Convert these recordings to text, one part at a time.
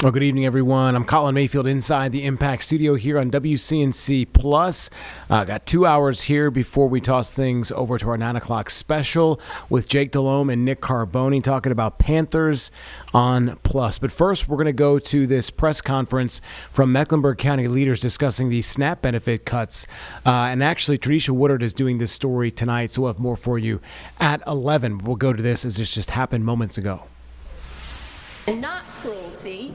Well, good evening, everyone. I'm Colin Mayfield inside the Impact Studio here on WCNC Plus. Got 2 hours here before we toss things over to our 9 o'clock special with Jake Delhomme and Nick Carboni talking about Panthers on Plus. But first, we're going to go to this press conference from Mecklenburg County leaders discussing the SNAP benefit cuts. And actually, Tradisha Woodard is doing this story tonight, so we'll have more for you at 11. We'll go to this as this just happened moments ago. Not cruelty.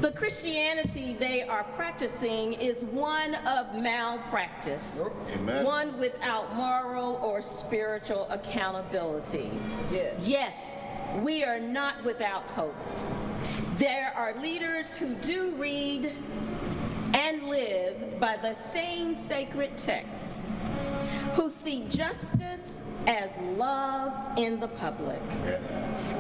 The Christianity they are practicing is one of malpractice. Amen. One without moral or spiritual accountability. Yes, we are not without hope. There are leaders who do read and live by the same sacred texts, who see justice as love in the public. Yes.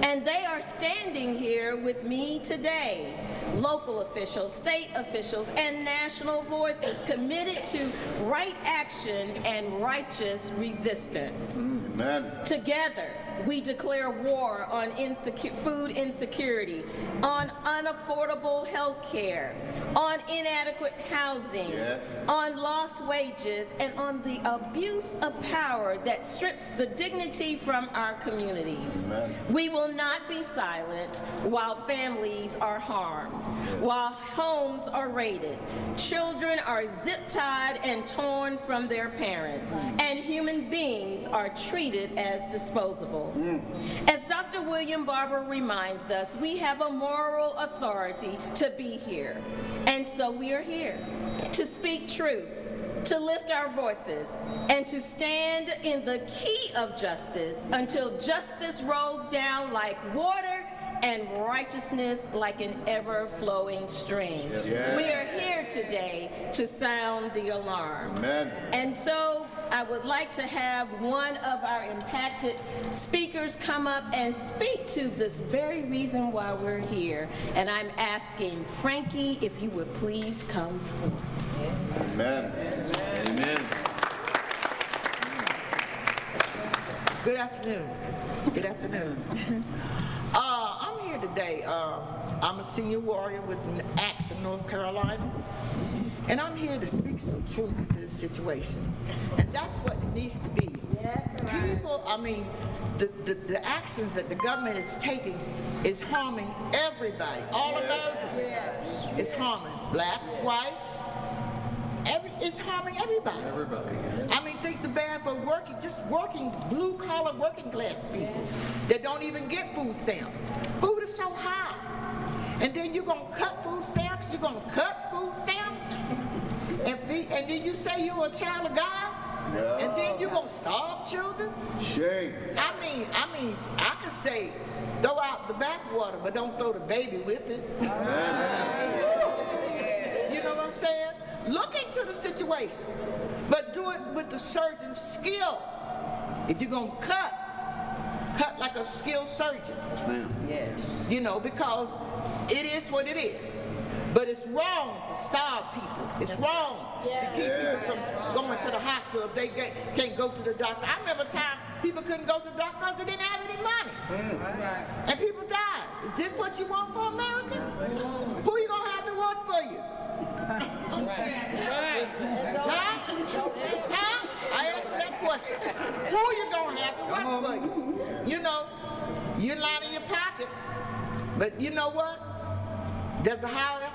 And they are standing here with me today, local officials, state officials, and national voices committed to right action and righteous resistance. Amen. Together, we declare war on food insecurity, on unaffordable health care, on inadequate housing, Yes. on lost wages, and on the abuse of power that strips the dignity from our communities. Amen. We will not be silent while families are harmed, while homes are raided, children are zip-tied and torn from their parents, and human beings are treated as disposable. As Dr. William Barber reminds us, we have a moral authority to be here, and so we are here to speak truth, to lift our voices, and to stand in the key of justice until justice rolls down like water and righteousness like an ever-flowing stream. Yes. We are here today to sound the alarm. Amen. And so I would like to have one of our impacted speakers come up and speak to this very reason why we're here. And I'm asking Frankie if you would please come forward. Amen. Amen. Good afternoon. Good afternoon. I'm here today. I'm a senior warrior with Axe in North Carolina, and I'm here to speak some truth to this situation. And that's what it needs to be. People, I mean, the actions that the government is taking is harming everybody, all Americans. It's harming black, white, it's harming everybody. I mean, things are bad for working blue-collar working class people that don't even get food stamps. Food is so high. And then you're going to cut food stamps? You're going to cut food stamps? And then you say you're a child of God? Yeah. And then you're going to starve children? Shame. I mean, I could say throw out the backwater, but don't throw the baby with it. You know what I'm saying? Look into the situation, but do it with the surgeon's skill. If you're going to cut like a skilled surgeon. Yes, ma'am. You know, because it is what it is. But it's wrong to starve people. It's wrong to keep people from going to the hospital if they can't go to the doctor. I remember a time people couldn't go to the doctor because they didn't have any money. And people died. Is this what you want for America? Who you going to have to work for you? Huh? I asked you that question. Who you going to have to work for you? You know, you're lining your pockets. But you know what? There's a higher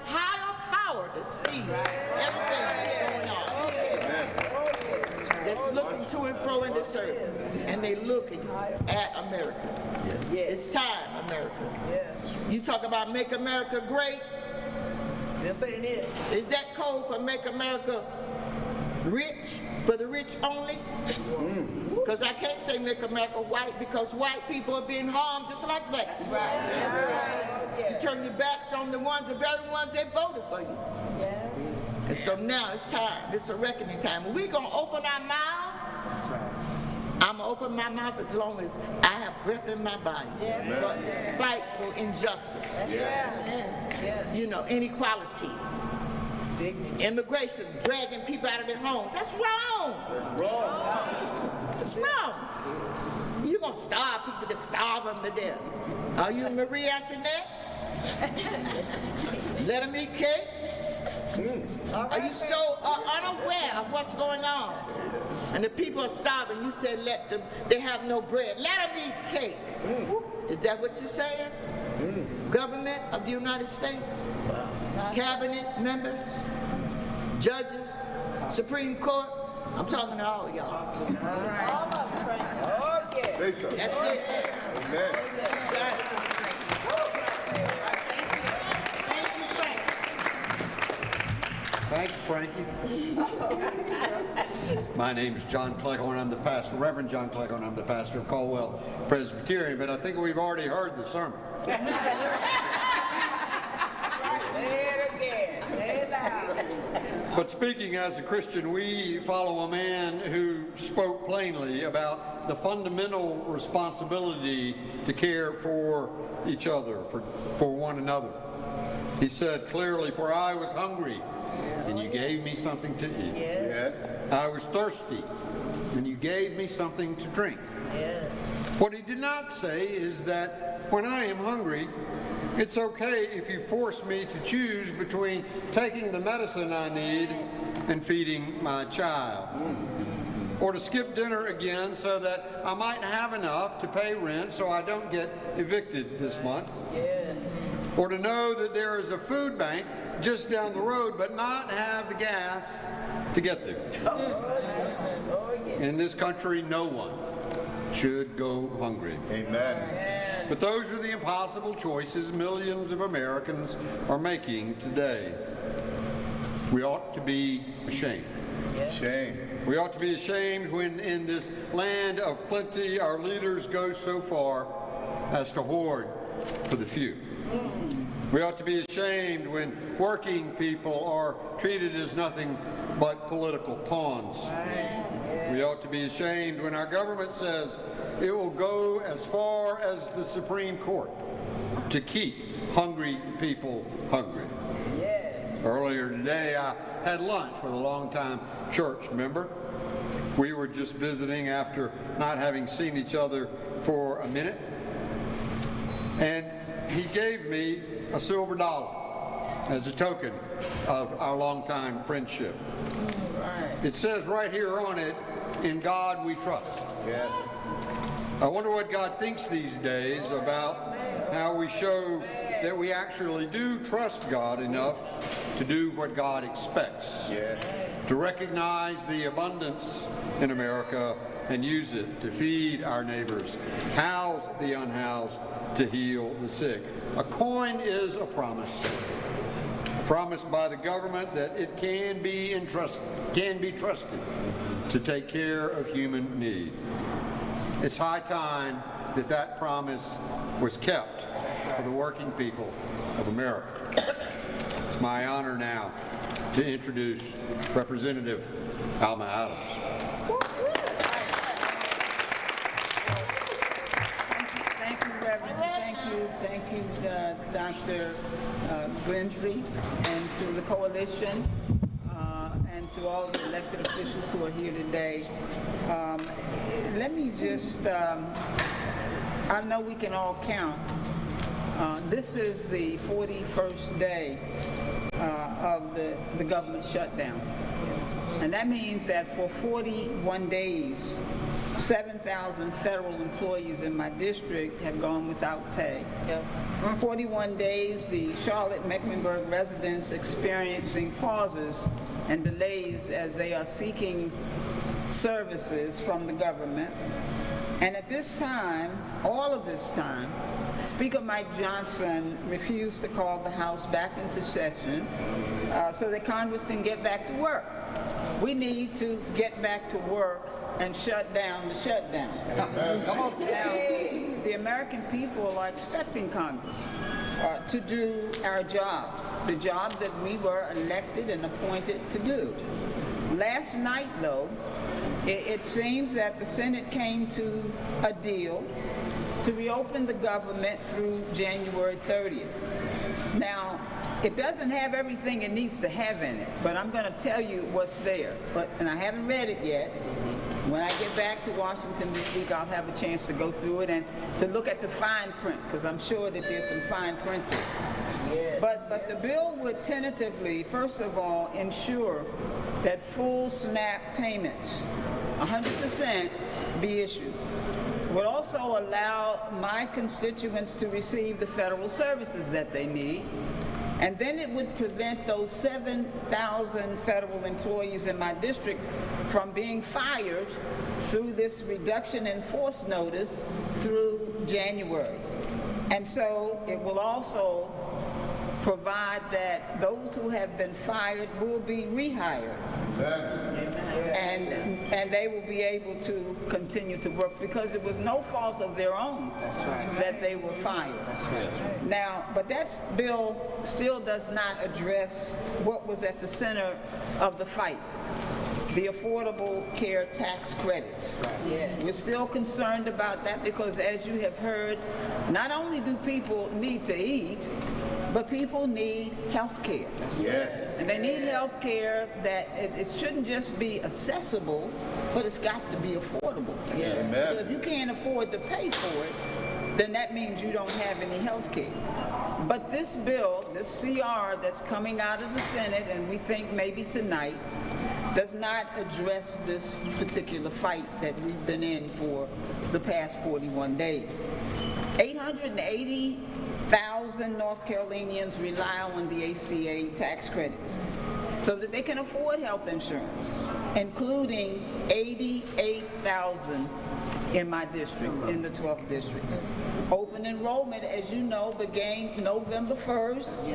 power that sees everything that's going on. That's looking to and fro in this earth. And they're looking at America. It's time, America. You talk about make America great. Yes, it is. Is that code for make America rich, for the rich only? Because I can't say make America white because white people are being harmed just like blacks. That's right. You turn your backs on the very ones that voted for you. Yes. And so now it's time. It's a reckoning time. We're going to open our mouths. I'm going to open my mouth as long as I have breath in my body. But fight for injustice. You know, inequality. Dignity. Immigration, dragging people out of their homes. That's wrong. That's wrong. It's wrong. You're going to starve people to starve them to death. Are you Marie Antoinette? Let them eat cake? Are you so unaware of what's going on? And the people are starving. You say let them, they have no bread. Let them eat cake. Is that what you're saying? Government of the United States? Cabinet members? Judges? Supreme Court? I'm talking to all of y'all. All of them, Frank. Okay. Say so. That's it. Amen. Thank you, Frankie. My name is John Cleghorn. I'm the pastor, Reverend John Cleghorn. I'm the pastor of Caldwell Presbyterian, but I think we've already heard the sermon. Say it again. Say it loud. But speaking as a Christian, we follow a man who spoke plainly about the fundamental responsibility to care for each other, for one another. He said clearly, "For I was hungry, and you gave me something to eat. Yes. I was thirsty, and you gave me something to drink." Yes. What he did not say is that when I am hungry, it's okay if you force me to choose between taking the medicine I need and feeding my child. Or to skip dinner again so that I might have enough to pay rent so I don't get evicted this month. Yes. Or to know that there is a food bank just down the road but not have the gas to get there. In this country, no one should go hungry. Amen. But those are the impossible choices millions of Americans are making today. We ought to be ashamed. Shame. We ought to be ashamed when in this land of plenty our leaders go so far as to hoard for the few. We ought to be ashamed when working people are treated as nothing but political pawns. We ought to be ashamed when our government says it will go as far as the Supreme Court to keep hungry people hungry. Earlier today, I had lunch with a longtime church member. We were just visiting after not having seen each other for a minute. And he gave me a silver dollar as a token of our longtime friendship. It says right here on it, "In God we trust." Yes. I wonder what God thinks these days about how we show that we actually do trust God enough to do what God expects. Yes. To recognize the abundance in America and use it to feed our neighbors, house the unhoused, to heal the sick. A coin is a promise by the government that it can be trusted to take care of human need. It's high time that that promise was kept for the working people of America. It's my honor now to introduce Representative Alma Adams. Thank you, Dr. Lindsay, and to the coalition, and to all the elected officials who are here today. Let me just, I know we can all count. This is the 41st day of the government shutdown. And that means that for 41 days, 7,000 federal employees in my district have gone without pay. 41 days, the Charlotte-Mecklenburg residents experiencing pauses and delays as they are seeking services from the government. And at this time, all of this time, Speaker Mike Johnson refused to call the House back into session so that Congress can get back to work. We need to get back to work and shut down the shutdown. Now, the American people are expecting Congress to do our jobs, the jobs that we were elected and appointed to do. Last night, though, it seems that the Senate came to a deal to reopen the government through January 30th. Now, it doesn't have everything it needs to have in it, but I'm going to tell you what's there. And I haven't read it yet. When I get back to Washington this week, I'll have a chance to go through it and to look at the fine print, because I'm sure that there's some fine print there. But the bill would tentatively, first of all, ensure that full SNAP payments, 100%, be issued. Would also allow my constituents to receive the federal services that they need. And then it would prevent those 7,000 federal employees in my district from being fired through this reduction in force notice through January. And so it will also provide that those who have been fired will be rehired. And they will be able to continue to work because it was no fault of their own that they were fired. Now, but that bill still does not address what was at the center of the fight, the Affordable Care Tax Credits. We're still concerned about that because, as you have heard, not only do people need to eat, but people need health care. Yes. And they need health care that it shouldn't just be accessible, but it's got to be affordable. Yes. So if you can't afford to pay for it, then that means you don't have any health care. But this bill, this CR that's coming out of the Senate, and we think maybe tonight, does not address this particular fight that we've been in for the past 41 days. 880,000 North Carolinians rely on the ACA tax credits so that they can afford health insurance, including 88,000 in my district, in the 12th district. Open enrollment, as you know, began November 1st.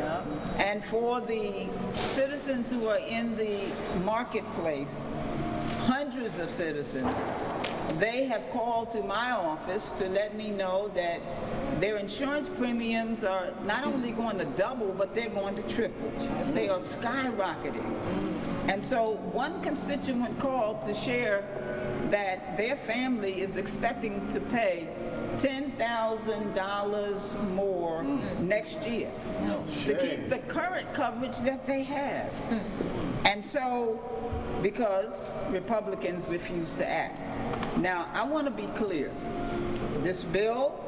And for the citizens who are in the marketplace, hundreds of citizens, they have called to my office to let me know that their insurance premiums are not only going to double, but they're going to triple. They are skyrocketing. And so one constituent called to share that their family is expecting to pay $10,000 more next year to keep the current coverage that they have. And so, because Republicans refuse to act. Now, I want to be clear. This bill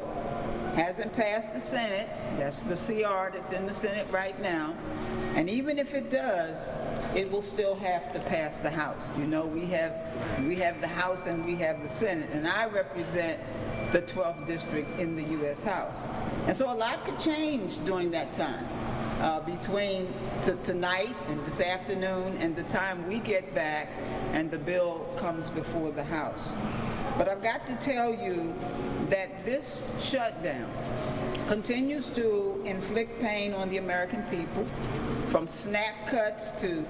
hasn't passed the Senate. That's the CR that's in the Senate right now. And even if it does, it will still have to pass the House. You know, we have the House and we have the Senate, and I represent the 12th district in the U.S. House. And so a lot could change during that time, between tonight and this afternoon and the time we get back and the bill comes before the House. But I've got to tell you that this shutdown continues to inflict pain on the American people, from SNAP cuts to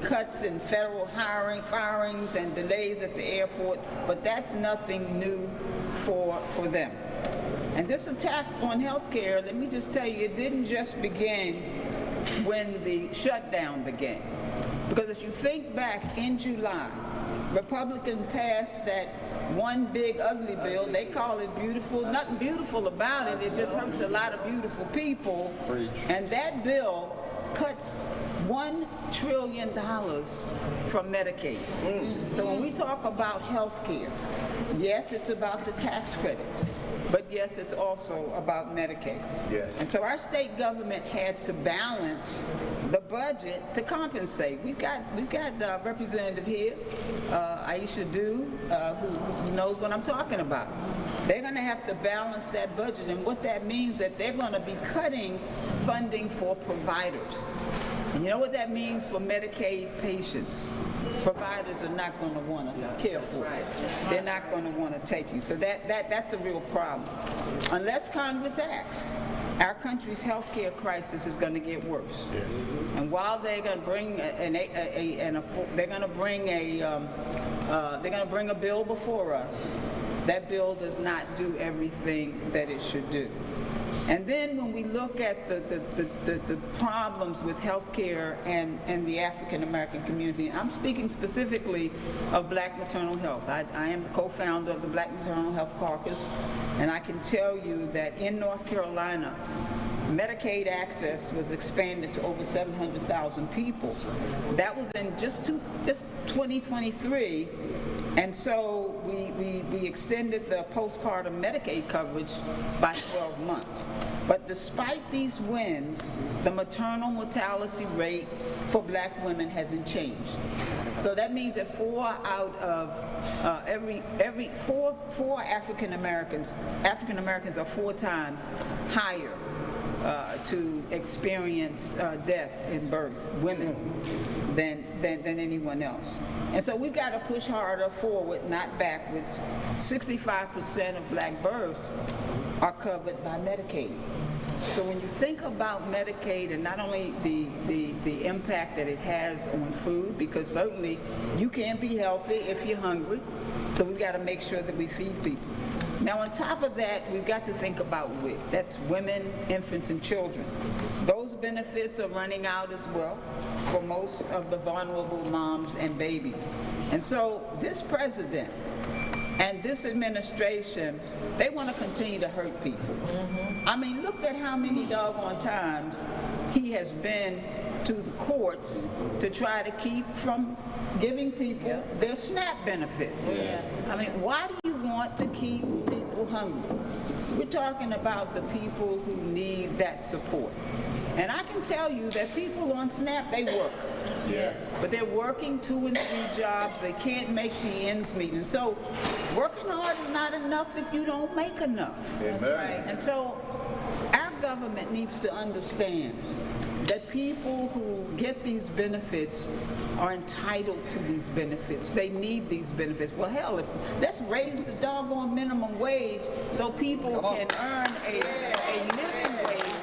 cuts in federal firings and delays at the airport, but that's nothing new for them. And this attack on health care, let me just tell you, it didn't just begin when the shutdown began. Because if you think back in July, Republicans passed that one big ugly bill. They call it beautiful. Nothing beautiful about it. It just hurts a lot of beautiful people. And that bill cuts $1 trillion from Medicaid. So when we talk about health care, yes, it's about the tax credits, but yes, it's also about Medicaid. Yes. And so our state government had to balance the budget to compensate. We've got a representative here, Aisha Dew, who knows what I'm talking about. They're going to have to balance that budget, and what that means that they're going to be cutting funding for providers. And you know what that means for Medicaid patients? Providers are not going to want to care for it. They're not going to want to take you. So that's a real problem. Unless Congress acts, our country's health care crisis is going to get worse. Yes. And while they're going to bring they're going to bring a bill before us, that bill does not do everything that it should do. And then when we look at the problems with health care and the African American community, I'm speaking specifically of Black maternal health. I am the co-founder of the Black Maternal Health Caucus, and I can tell you that in North Carolina, Medicaid access was expanded to over 700,000 people. That was in just 2023. And so we extended the postpartum Medicaid coverage by 12 months. But despite these wins, the maternal mortality rate for Black women hasn't changed. So that means that 4 out of every four African Americans are 4 times higher to experience death in birth, women, than anyone else. And so we've got to push harder forward, not backwards. 65% of Black births are covered by Medicaid. So when you think about Medicaid and not only the impact that it has on food, because certainly you can't be healthy if you're hungry, so we've got to make sure that we feed people. Now on top of that, we've got to think about WIC. That's women, infants, and children. Those benefits are running out as well for most of the vulnerable moms and babies. And so this president and this administration, they want to continue to hurt people. I mean, look at how many doggone times he has been to the courts to try to keep from giving people their SNAP benefits. I mean, why do you want to keep people hungry? We're talking about the people who need that support. And I can tell you that people on SNAP, they work. Yes. But they're working 2 and 3 jobs. They can't make the ends meet. And so working hard is not enough if you don't make enough. That's right. And so our government needs to understand that people who get these benefits are entitled to these benefits. They need these benefits. Well, hell, let's raise the doggone minimum wage so people can earn a living wage.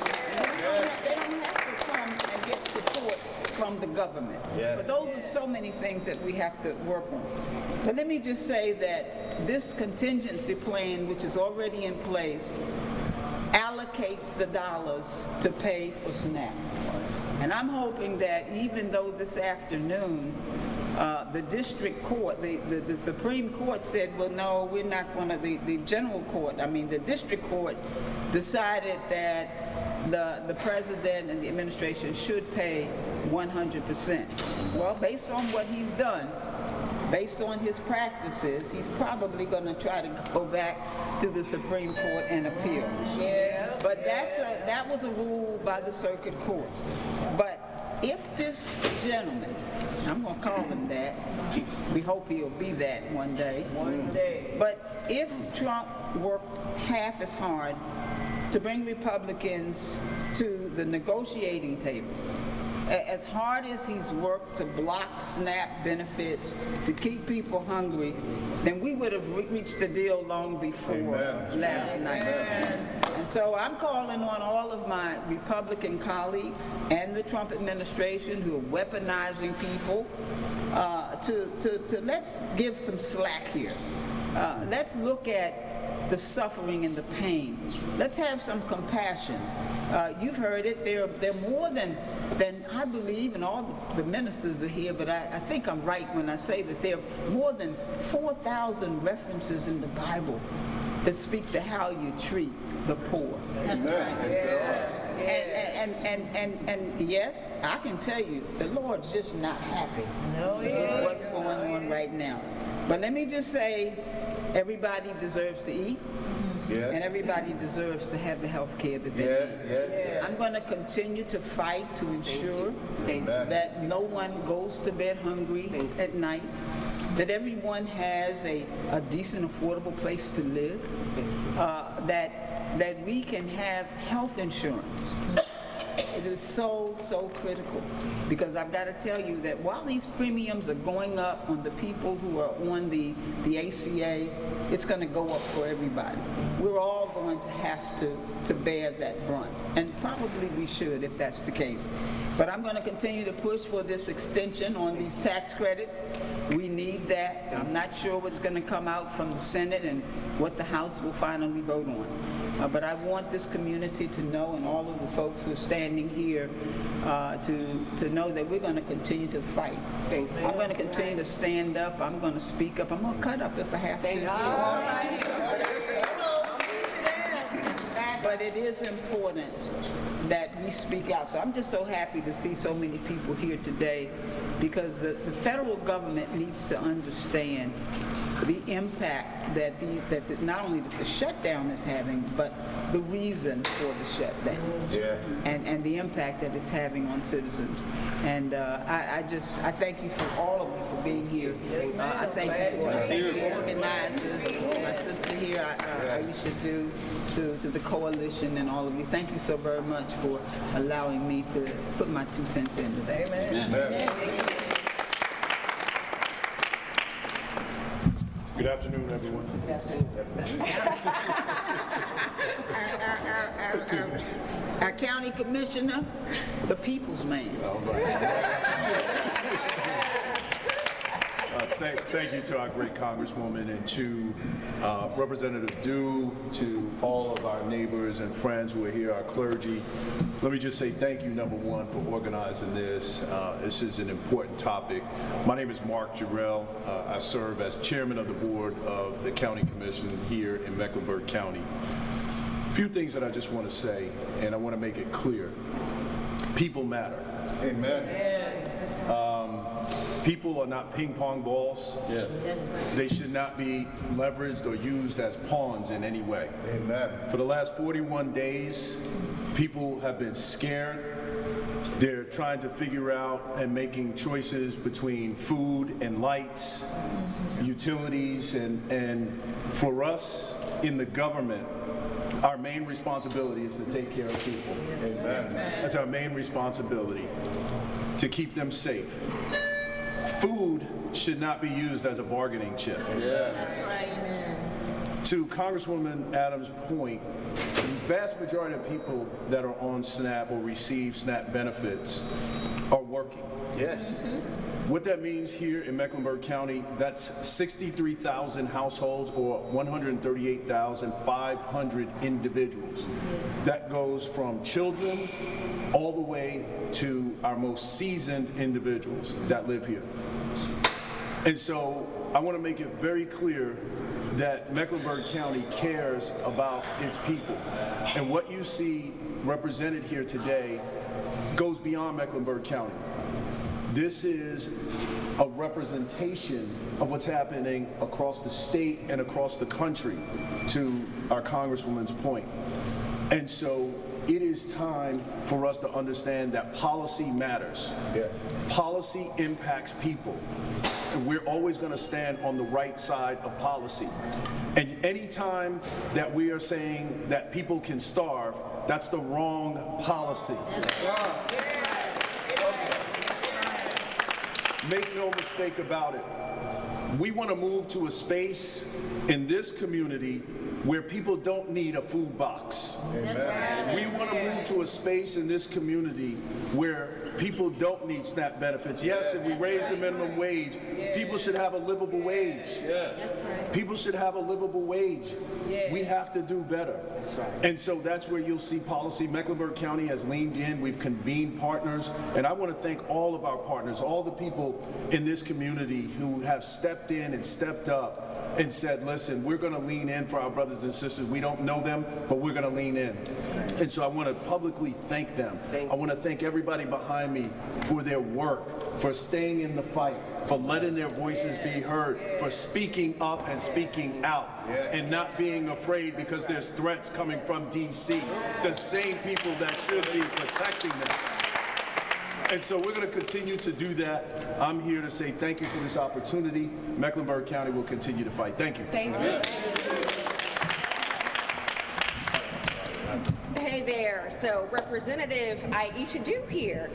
They don't have to come and get support from the government. Yes. But those are so many things that we have to work on. But let me just say that this contingency plan, which is already in place, allocates the dollars to pay for SNAP. And I'm hoping that even though this afternoon the district court, the Supreme Court said, well, no, we're not going to, the general court, the district court decided that the president and the administration should pay 100%. Well, based on what he's done, based on his practices, he's probably going to try to go back to the Supreme Court and appeal. Yeah. But that was a rule by the circuit court. But if this gentleman, I'm going to call him that, we hope he'll be that one day. One day. But if Trump worked half as hard to bring Republicans to the negotiating table, as hard as he's worked to block SNAP benefits, to keep people hungry, then we would have reached the deal long before last night. And so I'm calling on all of my Republican colleagues and the Trump administration who are weaponizing people to let's give some slack here. Let's look at the suffering and the pain. Let's have some compassion. You've heard it. They're more than I believe, and all the ministers are here, but I think I'm right when I say that there are more than 4,000 references in the Bible that speak to how you treat the poor. That's right. And yes, I can tell you, the Lord's just not happy with what's going on right now. But let me just say, everybody deserves to eat. Yes. And everybody deserves to have the health care that they need. Yes. I'm going to continue to fight to ensure that no one goes to bed hungry at night, that everyone has a decent, affordable place to live, that we can have health insurance. It is so critical, because I've got to tell you that while these premiums are going up on the people who are on the ACA, it's going to go up for everybody. We're all going to have to bear that brunt, and probably we should if that's the case. But I'm going to continue to push for this extension on these tax credits. We need that. I'm not sure what's going to come out from the Senate and what the House will finally vote on. But I want this community to know, and all of the folks who are standing here, to know that we're going to continue to fight. I'm going to continue to stand up. I'm going to speak up. I'm going to cut up if I have to. But it is important that we speak out. So I'm just so happy to see so many people here today, because the federal government needs to understand the impact that not only that the shutdown is having, but the reason for the shutdown, and the impact that it's having on citizens. And I thank you for all of you for being here. I thank you for the organizers, my sister here, Aisha Dew, to the coalition, and all of you. Thank you so very much for allowing me to put my 2 cents in today. Amen. Good afternoon, everyone. Our county commissioner, the people's man. All right. Thank you to our great Congresswoman, and to Representative Dew, to all of our neighbors and friends who are here, our clergy. Let me just say thank you, number one, for organizing this. This is an important topic. My name is Mark Jarrell. I serve as chairman of the board of the County Commission here in Mecklenburg County. A few things that I just want to say, and I want to make it clear. People matter. Amen. People are not ping pong balls. Yeah. They should not be leveraged or used as pawns in any way. Amen. For the last 41 days, people have been scared. They're trying to figure out and making choices between food and lights, utilities, and for us in the government, our main responsibility is to take care of people. Amen. That's our main responsibility, to keep them safe. Food should not be used as a bargaining chip. Yeah. That's right. To Congresswoman Adams' point, the vast majority of people that are on SNAP or receive SNAP benefits are working. Yes. What that means here in Mecklenburg County, that's 63,000 households, or 138,500 individuals. That goes from children all the way to our most seasoned individuals that live here. And so I want to make it very clear that Mecklenburg County cares about its people. And what you see represented here today goes beyond Mecklenburg County. This is a representation of what's happening across the state and across the country, to our Congresswoman's point. And so it is time for us to understand that policy matters. Yes. Policy impacts people. And we're always going to stand on the right side of policy. And any time that we are saying that people can starve, that's the wrong policy. Make no mistake about it. We want to move to a space in this community where people don't need a food box. Amen. We want to move to a space in this community where people don't need SNAP benefits. Yes, if we raise the minimum wage, people should have a livable wage. That's right. People should have a livable wage. We have to do better. That's right. And so that's where you'll see policy. Mecklenburg County has leaned in. We've convened partners. And I want to thank all of our partners, all the people in this community who have stepped in and stepped up and said, listen, we're going to lean in for our brothers and sisters. We don't know them, but we're going to lean in. And so I want to publicly thank them. I want to thank everybody behind me for their work, for staying in the fight, for letting their voices be heard, for speaking up and speaking out, and not being afraid because there's threats coming from D.C., the same people that should be protecting them. And so we're going to continue to do that. I'm here to say thank you for this opportunity. Mecklenburg County will continue to fight. Thank you. Thank you. Hey there. So Representative Aisha Dew here.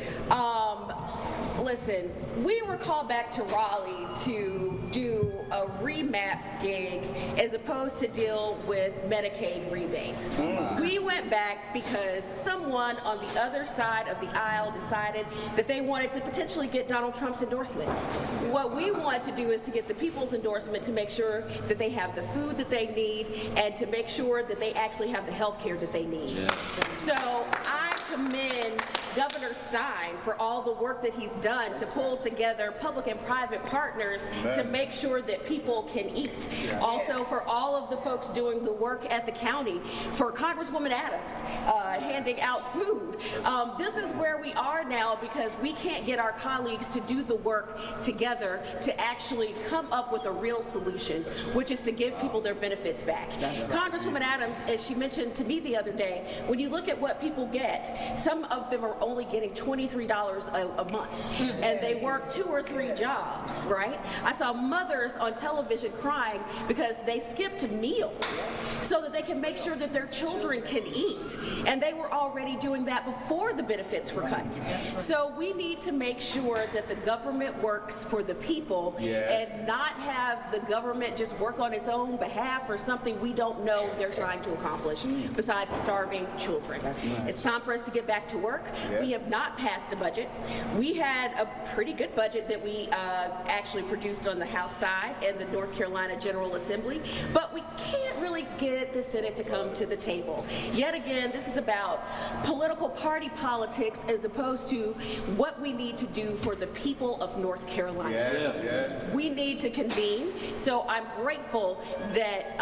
Listen, we were called back to Raleigh to do a remap gig as opposed to deal with Medicaid rebates. We went back because someone on the other side of the aisle decided that they wanted to potentially get Donald Trump's endorsement. What we want to do is to get the people's endorsement to make sure that they have the food that they need and to make sure that they actually have the health care that they need. So I commend Governor Stein for all the work that he's done to pull together public and private partners to make sure that people can eat. Also for all of the folks doing the work at the county, for Congresswoman Adams handing out food. This is where we are now because we can't get our colleagues to do the work together to actually come up with a real solution, which is to give people their benefits back. Congresswoman Adams, as she mentioned to me the other day, when you look at what people get, some of them are only getting $23 a month, and they work 2 or 3 jobs, right? I saw mothers on television crying because they skipped meals so that they can make sure that their children can eat, and they were already doing that before the benefits were cut. So we need to make sure that the government works for the people and not have the government just work on its own behalf for something we don't know they're trying to accomplish besides starving children. It's time for us to get back to work. We have not passed a budget. We had a pretty good budget that we actually produced on the House side and the North Carolina General Assembly, but we can't really get the Senate to come to the table. Yet again, this is about political party politics as opposed to what we need to do for the people of North Carolina. We need to convene, so I'm grateful that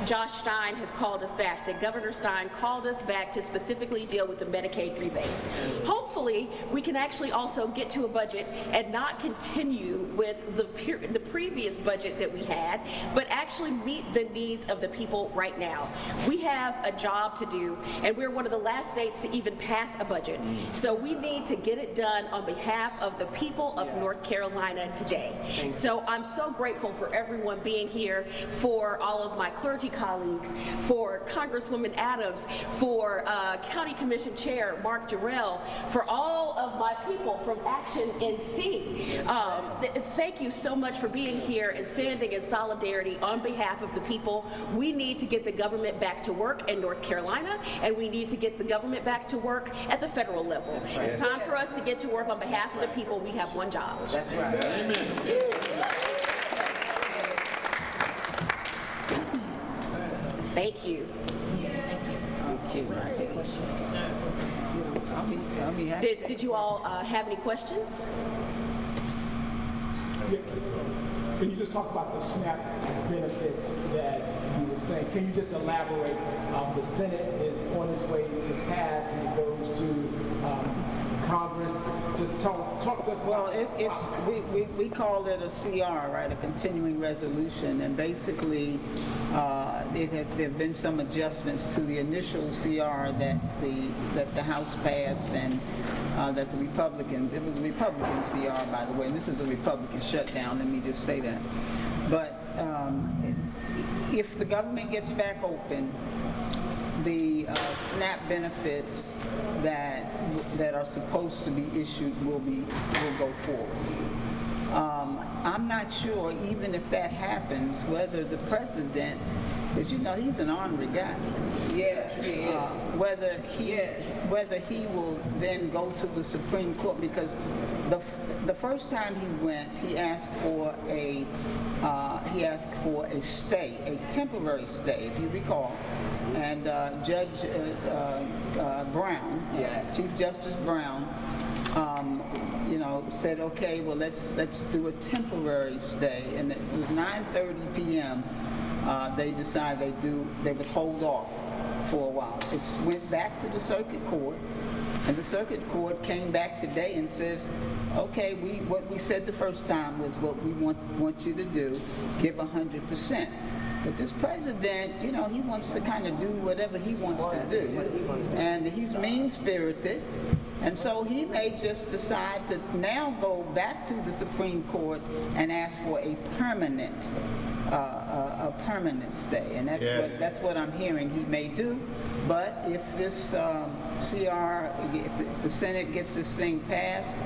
Josh Stein has called us back, that Governor Stein called us back to specifically deal with the Medicaid rebates. Hopefully, we can actually also get to a budget and not continue with the previous budget that we had, but actually meet the needs of the people right now. We have a job to do, and we're one of the last states to even pass a budget. So we need to get it done on behalf of the people of North Carolina today. So I'm so grateful for everyone being here, for all of my clergy colleagues, for Congresswoman Adams, for County Commission Chair Mark Jarrell, for all of my people from Action NC. Thank you so much for being here and standing in solidarity on behalf of the people. We need to get the government back to work in North Carolina, and we need to get the government back to work at the federal level. It's time for us to get to work on behalf of the people. We have one job. That's right. Thank you. I'll be happy. Did you all have any questions? Can you just talk about the SNAP benefits that you were saying? Can you just elaborate? The Senate is on its way to pass, and it goes to Congress. Just talk to us. Well, we call it a CR, right? A continuing resolution, and basically, there have been some adjustments to the initial CR that the House passed, and that the Republicans. It was a Republican CR, by the way, and this is a Republican shutdown. Let me just say that. But if the government gets back open, the SNAP benefits that are supposed to be issued will go forward. I'm not sure, even if that happens, whether the president, because you know he's an ornery guy. Yes, he is. whether he will then go to the Supreme Court, because the first time he went, he asked for a stay, a temporary stay, if you recall, and Judge Brown, Yes. Chief Justice Brown, said, okay, well, let's do a temporary stay, and it was 9:30 p.m. They decided they would hold off for a while. It went back to the circuit court, and the circuit court came back today and says, okay, what we said the first time was what we want you to do, give 100%. But this president, he wants to kind of do whatever he wants to do. And he's mean-spirited. And so he may just decide to now go back to the Supreme Court and ask for a permanent stay. And that's what I'm hearing he may do. But if this if the Senate gets this thing passed,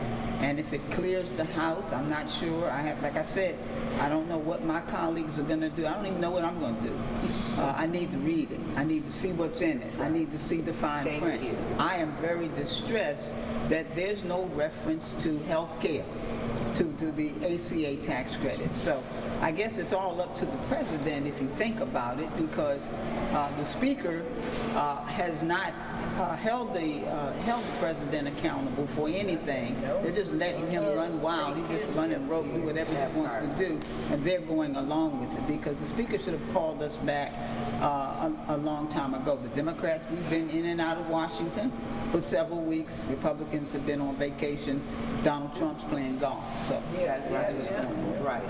and if it clears the House, I'm not sure. Like I said, I don't know what my colleagues are going to do. I don't even know what I'm going to do. I need to read it. I need to see what's in it. I need to see the fine print. I am very distressed that there's no reference to health care, to the ACA tax credits. So I guess it's all up to the president if you think about it, because the speaker has not held the president accountable for anything. They're just letting him run wild. He's just running rogue, do whatever he wants to do, and they're going along with it, because the speaker should have called us back a long time ago. The Democrats, we've been in and out of Washington for several weeks. Republicans have been on vacation. Donald Trump's playing golf. So that's what's going on. Right.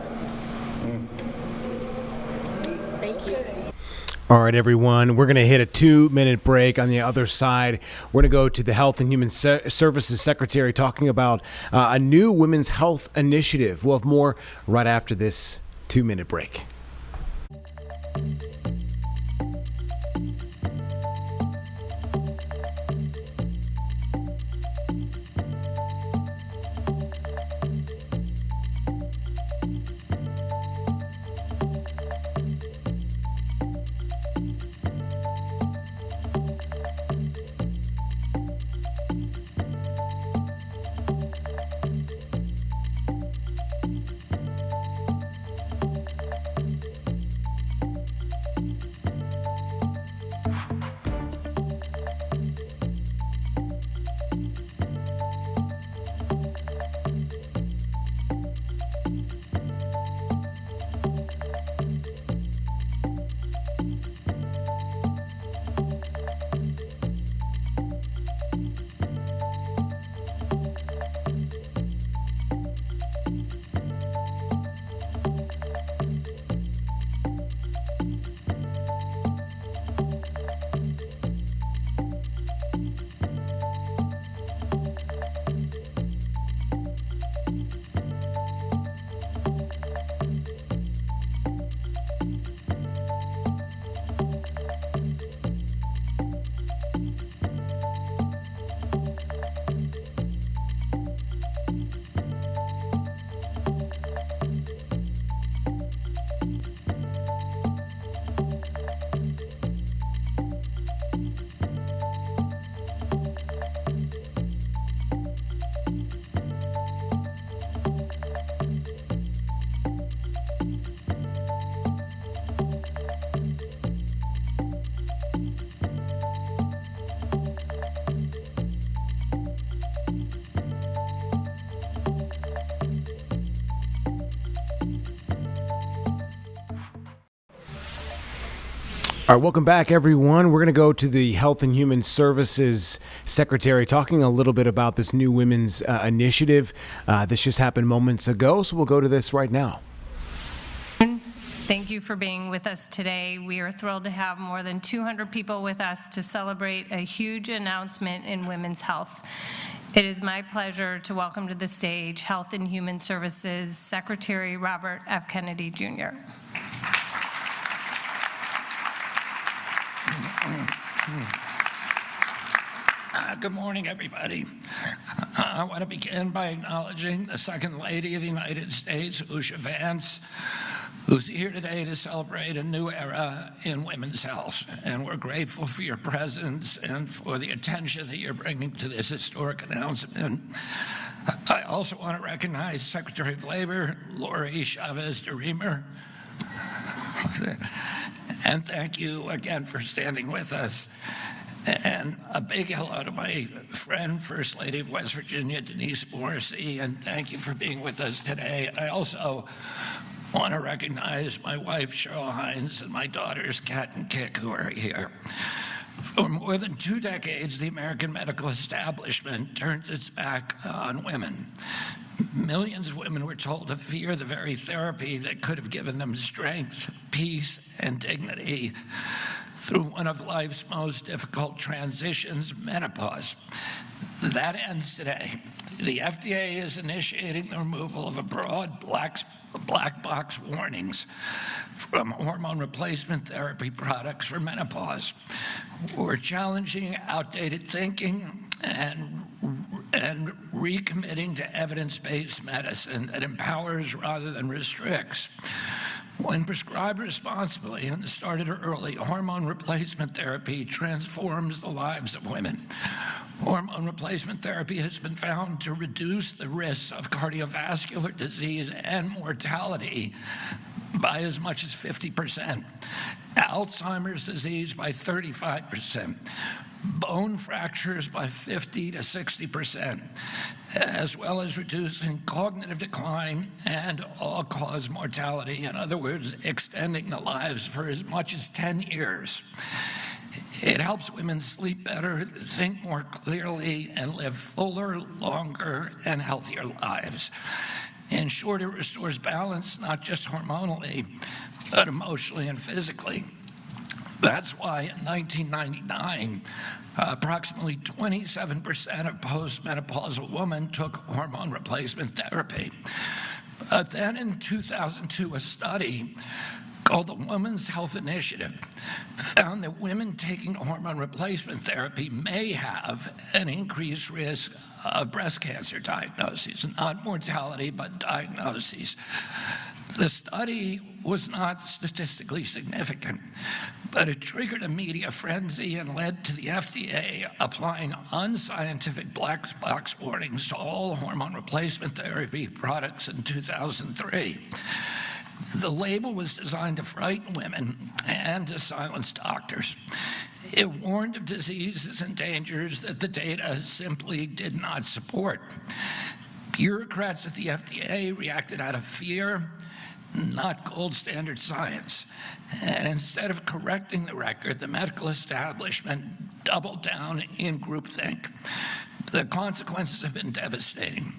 Thank you. All right, everyone, we're going to hit a 2-minute break. On the other side, we're going to go to the Health and Human Services Secretary talking about a new women's health initiative. We'll have more right after this 2-minute break. All right, welcome back, everyone. We're going to go to the Health and Human Services Secretary talking a little bit about this new women's initiative. This just happened moments ago, so we'll go to this right now. Thank you for being with us today. We are thrilled to have more than 200 people with us to celebrate a huge announcement in women's health. It is my pleasure to welcome to the stage Health and Human Services Secretary Robert F. Kennedy, Jr. Good morning, everybody. I want to begin by acknowledging the Second Lady of the United States, Usha Vance, who's here today to celebrate a new era in women's health. And we're grateful for your presence and for the attention that you're bringing to this historic announcement. I also want to recognize Secretary of Labor, Lori Chavez de Remer. And thank you again for standing with us. And a big hello to my friend, First Lady of West Virginia, Denise Morrissey, and thank you for being with us today. I also want to recognize my wife, Cheryl Hines, and my daughters, Kat and Kik, who are here. For more than 2 decades, the American medical establishment turned its back on women. Millions of women were told to fear the very therapy that could have given them strength, peace, and dignity through one of life's most difficult transitions, menopause. That ends today. The FDA is initiating the removal of a broad black box warnings from hormone replacement therapy products for menopause. We're challenging outdated thinking and recommitting to evidence-based medicine that empowers rather than restricts. When prescribed responsibly and started early, hormone replacement therapy transforms the lives of women. Hormone replacement therapy has been found to reduce the risks of cardiovascular disease and mortality by as much as 50%, Alzheimer's disease by 35%, bone fractures by 50 to 60%, as well as reducing cognitive decline and all-cause mortality. In other words, extending the lives for as much as 10 years. It helps women sleep better, think more clearly, and live fuller, longer, and healthier lives. In short, it restores balance, not just hormonally, but emotionally and physically. That's why in 1999, approximately 27% of postmenopausal women took hormone replacement therapy. But then in 2002, a study called the Women's Health Initiative found that women taking hormone replacement therapy may have an increased risk of breast cancer diagnoses, not mortality, but diagnoses. The study was not statistically significant, but it triggered a media frenzy and led to the FDA applying unscientific black box warnings to all hormone replacement therapy products in 2003. The label was designed to frighten women and to silence doctors. It warned of diseases and dangers that the data simply did not support. Bureaucrats at the FDA reacted out of fear, not gold standard science. And instead of correcting the record, the medical establishment doubled down in groupthink. The consequences have been devastating.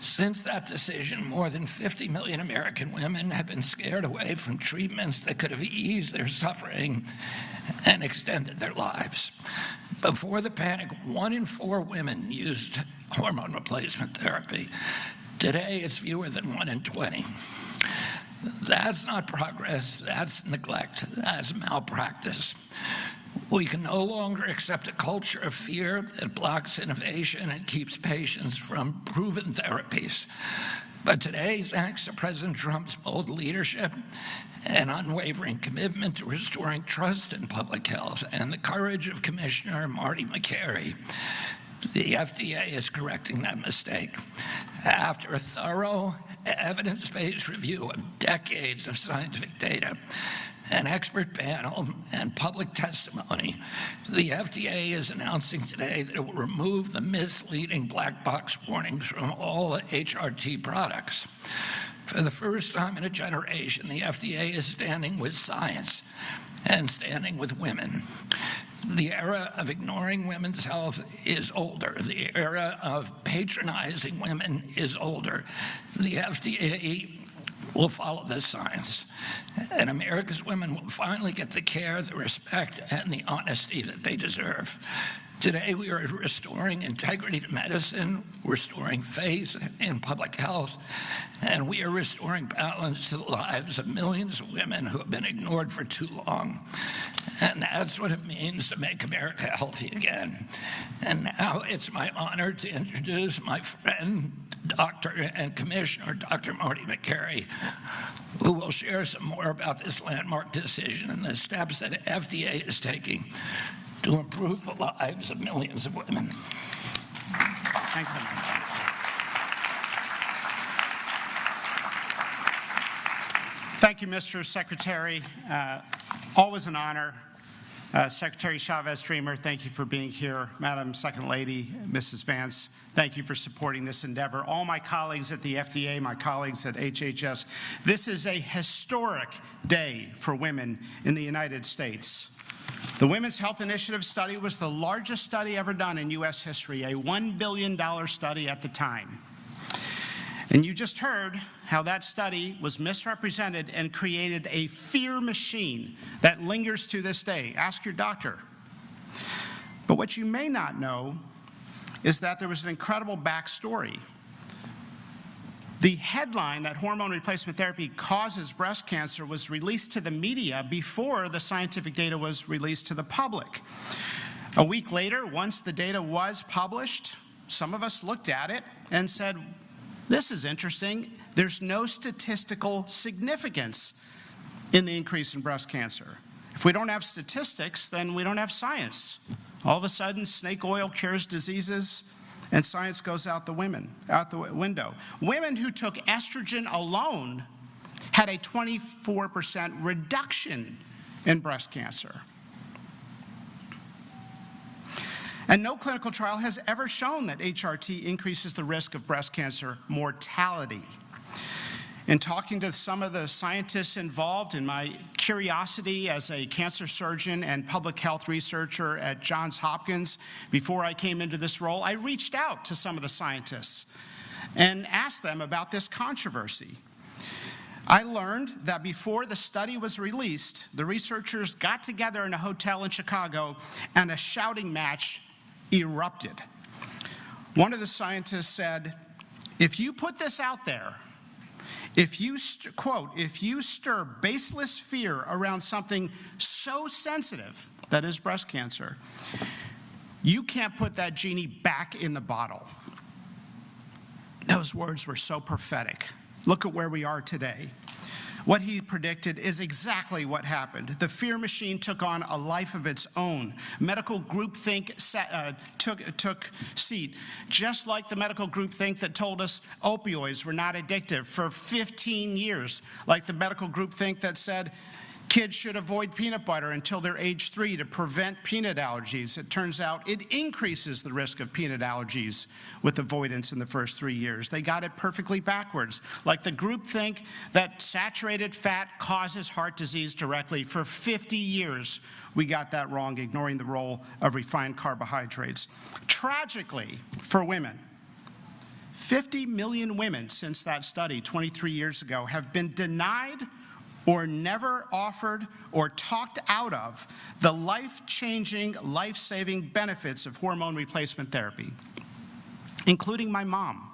Since that decision, more than 50 million American women have been scared away from treatments that could have eased their suffering and extended their lives. Before the panic, 1 in 4 women used hormone replacement therapy. Today, it's fewer than 1 in 20. That's not progress, that's neglect, that's malpractice. We can no longer accept a culture of fear that blocks innovation and keeps patients from proven therapies. But today, thanks to President Trump's bold leadership and unwavering commitment to restoring trust in public health and the courage of Commissioner Marty Makary, the FDA is correcting that mistake. After a thorough, evidence-based review of decades of scientific data, an expert panel, and public testimony, the FDA is announcing today that it will remove the misleading black box warnings from all HRT products. For the first time in a generation, the FDA is standing with science and standing with women. The era of ignoring women's health is older. The era of patronizing women is older. The FDA will follow this science, and America's women will finally get the care, the respect, and the honesty that they deserve. Today, we are restoring integrity to medicine, restoring faith in public health, and we are restoring balance to the lives of millions of women who have been ignored for too long. And that's what it means to make America healthy again. And now it's my honor to introduce my friend, Dr. and Commissioner Dr. Marty Makary, who will share some more about this landmark decision and the steps that FDA is taking to improve the lives of millions of women. Thanks so much. Thank you, Mr. Secretary. Always an honor. Secretary Chavez-Dreamer, thank you for being here. Madam Second Lady, Mrs. Vance, thank you for supporting this endeavor. All my colleagues at the FDA, my colleagues at HHS, this is a historic day for women in the United States. The Women's Health Initiative study was the largest study ever done in U.S. history, a $1 billion study at the time. And you just heard how that study was misrepresented and created a fear machine that lingers to this day. Ask your doctor. But what you may not know is that there was an incredible backstory. The headline that hormone replacement therapy causes breast cancer was released to the media before the scientific data was released to the public. A week later, once the data was published, some of us looked at it and said, this is interesting. There's no statistical significance in the increase in breast cancer. If we don't have statistics, then we don't have science. All of a sudden, snake oil cures diseases, and science goes out the window. Women who took estrogen alone had a 24% reduction in breast cancer. And no clinical trial has ever shown that HRT increases the risk of breast cancer mortality. In talking to some of the scientists involved, in my curiosity as a cancer surgeon and public health researcher at Johns Hopkins before I came into this role, I reached out to some of the scientists and asked them about this controversy. I learned that before the study was released, the researchers got together in a hotel in Chicago and a shouting match erupted. One of the scientists said, if you put this out there, if you, quote, if you stir baseless fear around something so sensitive, that is breast cancer, you can't put that genie back in the bottle. Those words were so prophetic. Look at where we are today. What he predicted is exactly what happened. The fear machine took on a life of its own. Medical groupthink took seat, just like the medical groupthink that told us opioids were not addictive for 15 years, like the medical groupthink that said kids should avoid peanut butter until they're age 3 to prevent peanut allergies. It turns out it increases the risk of peanut allergies with avoidance in the first 3 years. They got it perfectly backwards. Like the groupthink that saturated fat causes heart disease directly. For 50 years, we got that wrong, ignoring the role of refined carbohydrates. Tragically, for women, 50 million women since that study 23 years ago have been denied or never offered or talked out of the life-changing, life-saving benefits of hormone replacement therapy, including my mom.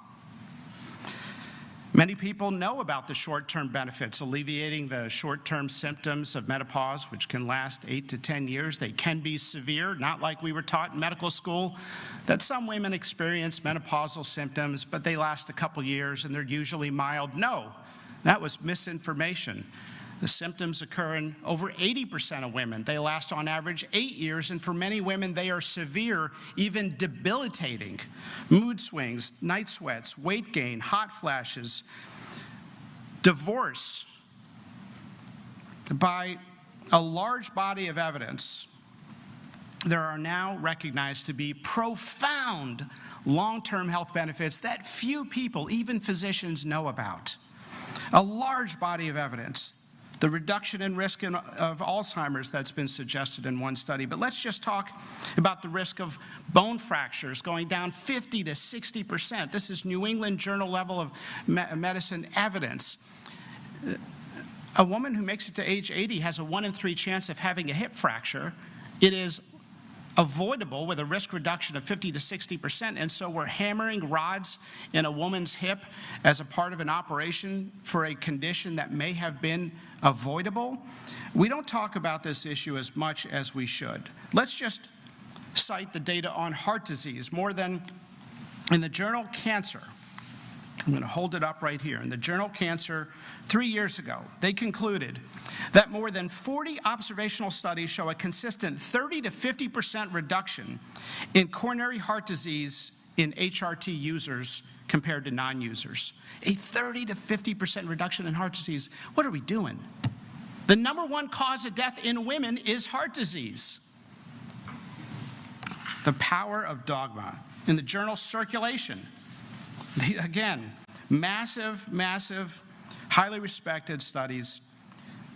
Many people know about the short-term benefits, alleviating the short-term symptoms of menopause, which can last 8 to 10 years. They can be severe, not like we were taught in medical school, that some women experience menopausal symptoms, but they last a couple years and they're usually mild. No, that was misinformation. The symptoms occur in over 80% of women. They last on average 8 years, and for many women, they are severe, even debilitating. Mood swings, night sweats, weight gain, hot flashes, divorce. By a large body of evidence, there are now recognized to be profound long-term health benefits that few people, even physicians, know about. A large body of evidence. The reduction in risk of Alzheimer's that's been suggested in one study. But let's just talk about the risk of bone fractures going down 50 to 60%. This is New England Journal level of medicine evidence. A woman who makes it to age 80 has a 1 in 3 chance of having a hip fracture. It is avoidable with a risk reduction of 50 to 60%, and so we're hammering rods in a woman's hip as a part of an operation for a condition that may have been avoidable. We don't talk about this issue as much as we should. Let's just cite the data on heart disease. More than, in the journal Cancer, I'm going to hold it up right here. In the journal Cancer, 3 years ago, they concluded that more than 40 observational studies show a consistent 30 to 50% reduction in coronary heart disease in HRT users compared to non-users. A 30 to 50% reduction in heart disease. What are we doing? The number one cause of death in women is heart disease. The power of dogma. In the journal Circulation, again, massive, highly respected studies,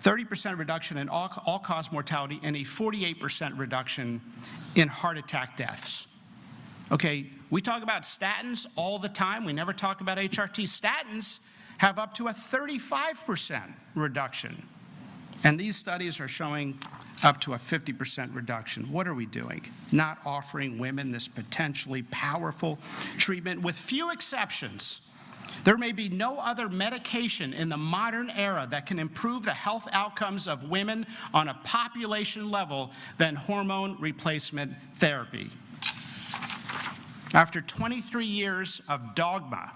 30% reduction in all-cause mortality and a 48% reduction in heart attack deaths. Okay, we talk about statins all the time. We never talk about HRT. Statins have up to a 35% reduction. And these studies are showing up to a 50% reduction. What are we doing? Not offering women this potentially powerful treatment. With few exceptions, there may be no other medication in the modern era that can improve the health outcomes of women on a population level than hormone replacement therapy. After 23 years of dogma,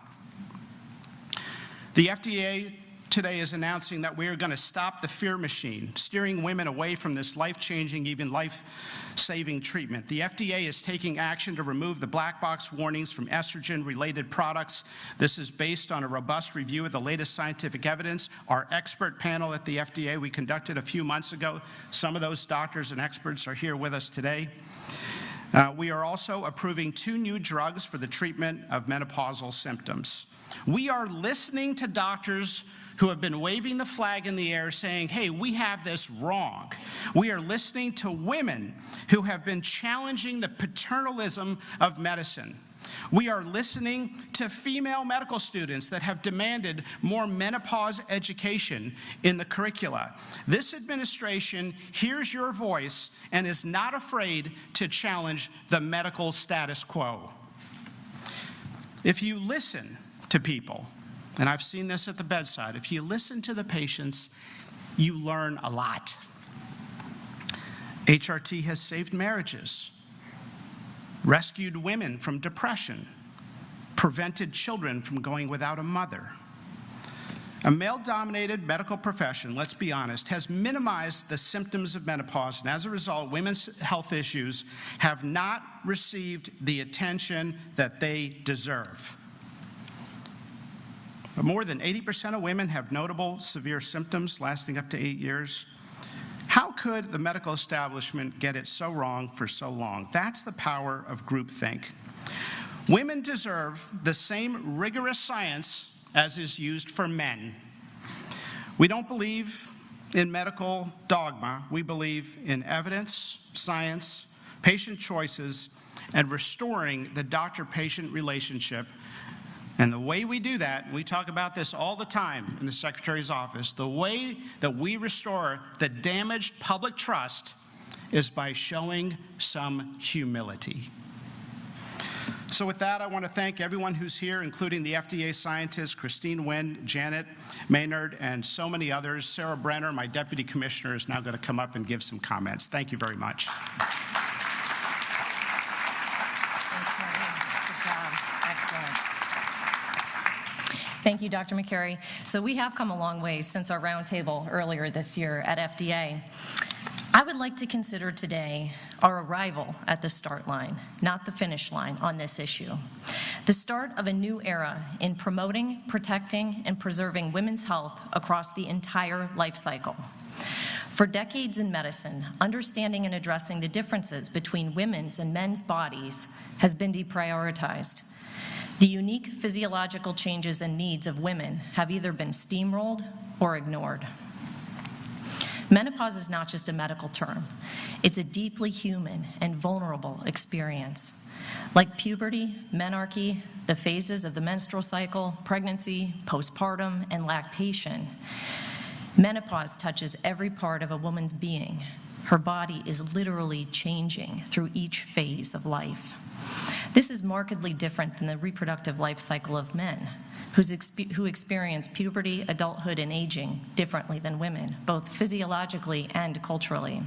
the FDA today is announcing that we are going to stop the fear machine, steering women away from this life-changing, even life-saving treatment. The FDA is taking action to remove the black box warnings from estrogen-related products. This is based on a robust review of the latest scientific evidence. Our expert panel at the FDA we conducted a few months ago, some of those doctors and experts are here with us today. We are also approving 2 new drugs for the treatment of menopausal symptoms. We are listening to doctors who have been waving the flag in the air saying, hey, we have this wrong. We are listening to women who have been challenging the paternalism of medicine. We are listening to female medical students that have demanded more menopause education in the curricula. This administration hears your voice and is not afraid to challenge the medical status quo. If you listen to people, and I've seen this at the bedside, if you listen to the patients, you learn a lot. HRT has saved marriages, rescued women from depression, prevented children from going without a mother. A male-dominated medical profession, let's be honest, has minimized the symptoms of menopause, and as a result, women's health issues have not received the attention that they deserve. More than 80% of women have notable severe symptoms lasting up to 8 years. How could the medical establishment get it so wrong for so long? That's the power of groupthink. Women deserve the same rigorous science as is used for men. We don't believe in medical dogma. We believe in evidence, science, patient choices, and restoring the doctor-patient relationship. And the way we do that, and we talk about this all the time in the Secretary's office, the way that we restore the damaged public trust is by showing some humility. So with that, I want to thank everyone who's here, including the FDA scientists, Christine Wynn, Janet Maynard, and so many others. Sarah Brenner, my deputy commissioner, is now going to come up and give some comments. Thank you very much. Thank you, Dr. McCary. So we have come a long way since our roundtable earlier this year at FDA. I would like to consider today our arrival at the start line, not the finish line on this issue. The start of a new era in promoting, protecting, and preserving women's health across the entire life cycle. For decades in medicine, understanding and addressing the differences between women's and men's bodies has been deprioritized. The unique physiological changes and needs of women have either been steamrolled or ignored. Menopause is not just a medical term. It's a deeply human and vulnerable experience. Like puberty, menarche, the phases of the menstrual cycle, pregnancy, postpartum, and lactation, menopause touches every part of a woman's being. Her body is literally changing through each phase of life. This is markedly different than the reproductive life cycle of men, who experience puberty, adulthood, and aging differently than women, both physiologically and culturally.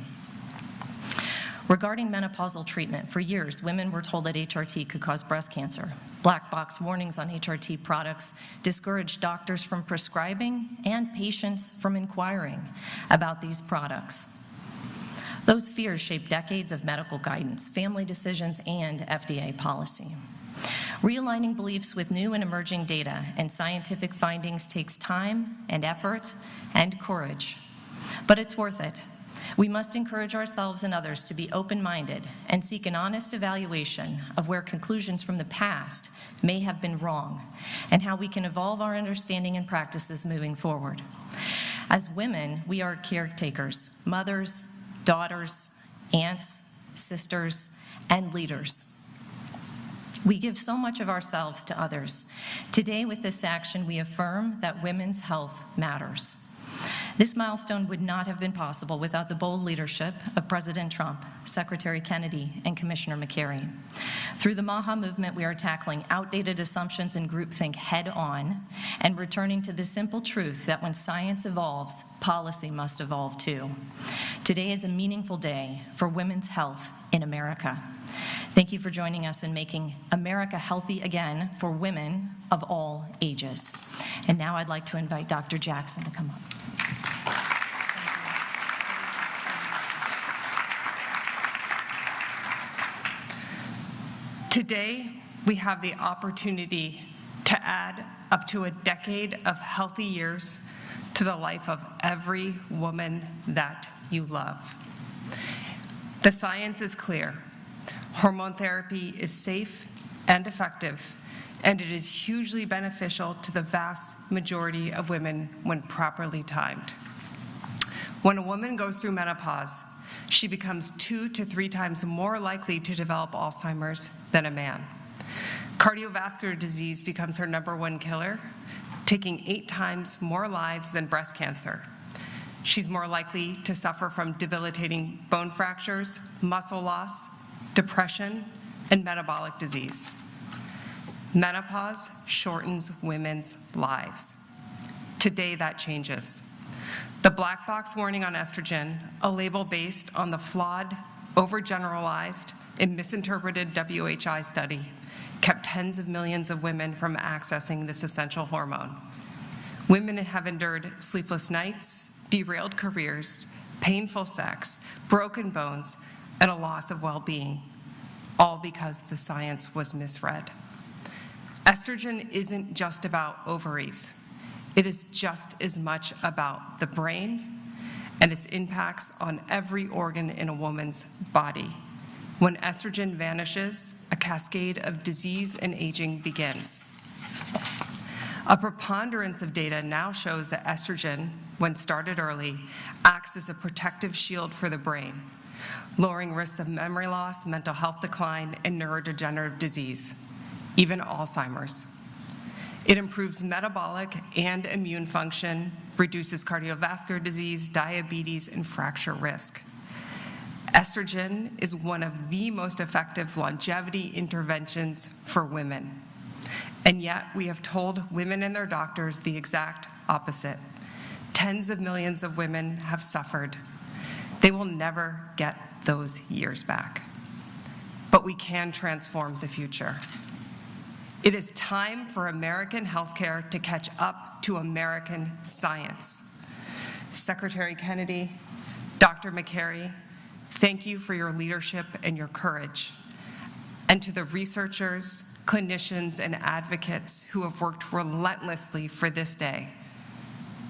Regarding menopausal treatment, for years, women were told that HRT could cause breast cancer. Black box warnings on HRT products discouraged doctors from prescribing and patients from inquiring about these products. Those fears shaped decades of medical guidance, family decisions, and FDA policy. Realigning beliefs with new and emerging data and scientific findings takes time and effort and courage, but it's worth it. We must encourage ourselves and others to be open-minded and seek an honest evaluation of where conclusions from the past may have been wrong and how we can evolve our understanding and practices moving forward. As women, we are caretakers, mothers, daughters, aunts, sisters, and leaders. We give so much of ourselves to others. Today, with this action, we affirm that women's health matters. This milestone would not have been possible without the bold leadership of President Trump, Secretary Kennedy, and Commissioner McCary. Through the MAHA movement, we are tackling outdated assumptions and groupthink head-on and returning to the simple truth that when science evolves, policy must evolve too. Today is a meaningful day for women's health in America. Thank you for joining us in making America healthy again for women of all ages. And now I'd like to invite Dr. Jackson to come up. Today, we have the opportunity to add up to a decade of healthy years to the life of every woman that you love. The science is clear. Hormone therapy is safe and effective, and it is hugely beneficial to the vast majority of women when properly timed. When a woman goes through menopause, she becomes 2 to 3 times more likely to develop Alzheimer's than a man. Cardiovascular disease becomes her #1 killer, taking 8 times more lives than breast cancer. She's more likely to suffer from debilitating bone fractures, muscle loss, depression, and metabolic disease. Menopause shortens women's lives. Today, that changes. The black box warning on estrogen, a label based on the flawed, overgeneralized, and misinterpreted WHI study, kept tens of millions of women from accessing this essential hormone. Women have endured sleepless nights, derailed careers, painful sex, broken bones, and a loss of well-being, all because the science was misread. Estrogen isn't just about ovaries. It is just as much about the brain and its impacts on every organ in a woman's body. When estrogen vanishes, a cascade of disease and aging begins. A preponderance of data now shows that estrogen, when started early, acts as a protective shield for the brain, lowering risks of memory loss, mental health decline, and neurodegenerative disease, even Alzheimer's. It improves metabolic and immune function, reduces cardiovascular disease, diabetes, and fracture risk. Estrogen is one of the most effective longevity interventions for women. And yet, we have told women and their doctors the exact opposite. Tens of millions of women have suffered. They will never get those years back. But we can transform the future. It is time for American healthcare to catch up to American science. Secretary Kennedy, Dr. McCary, thank you for your leadership and your courage. And to the researchers, clinicians, and advocates who have worked relentlessly for this day,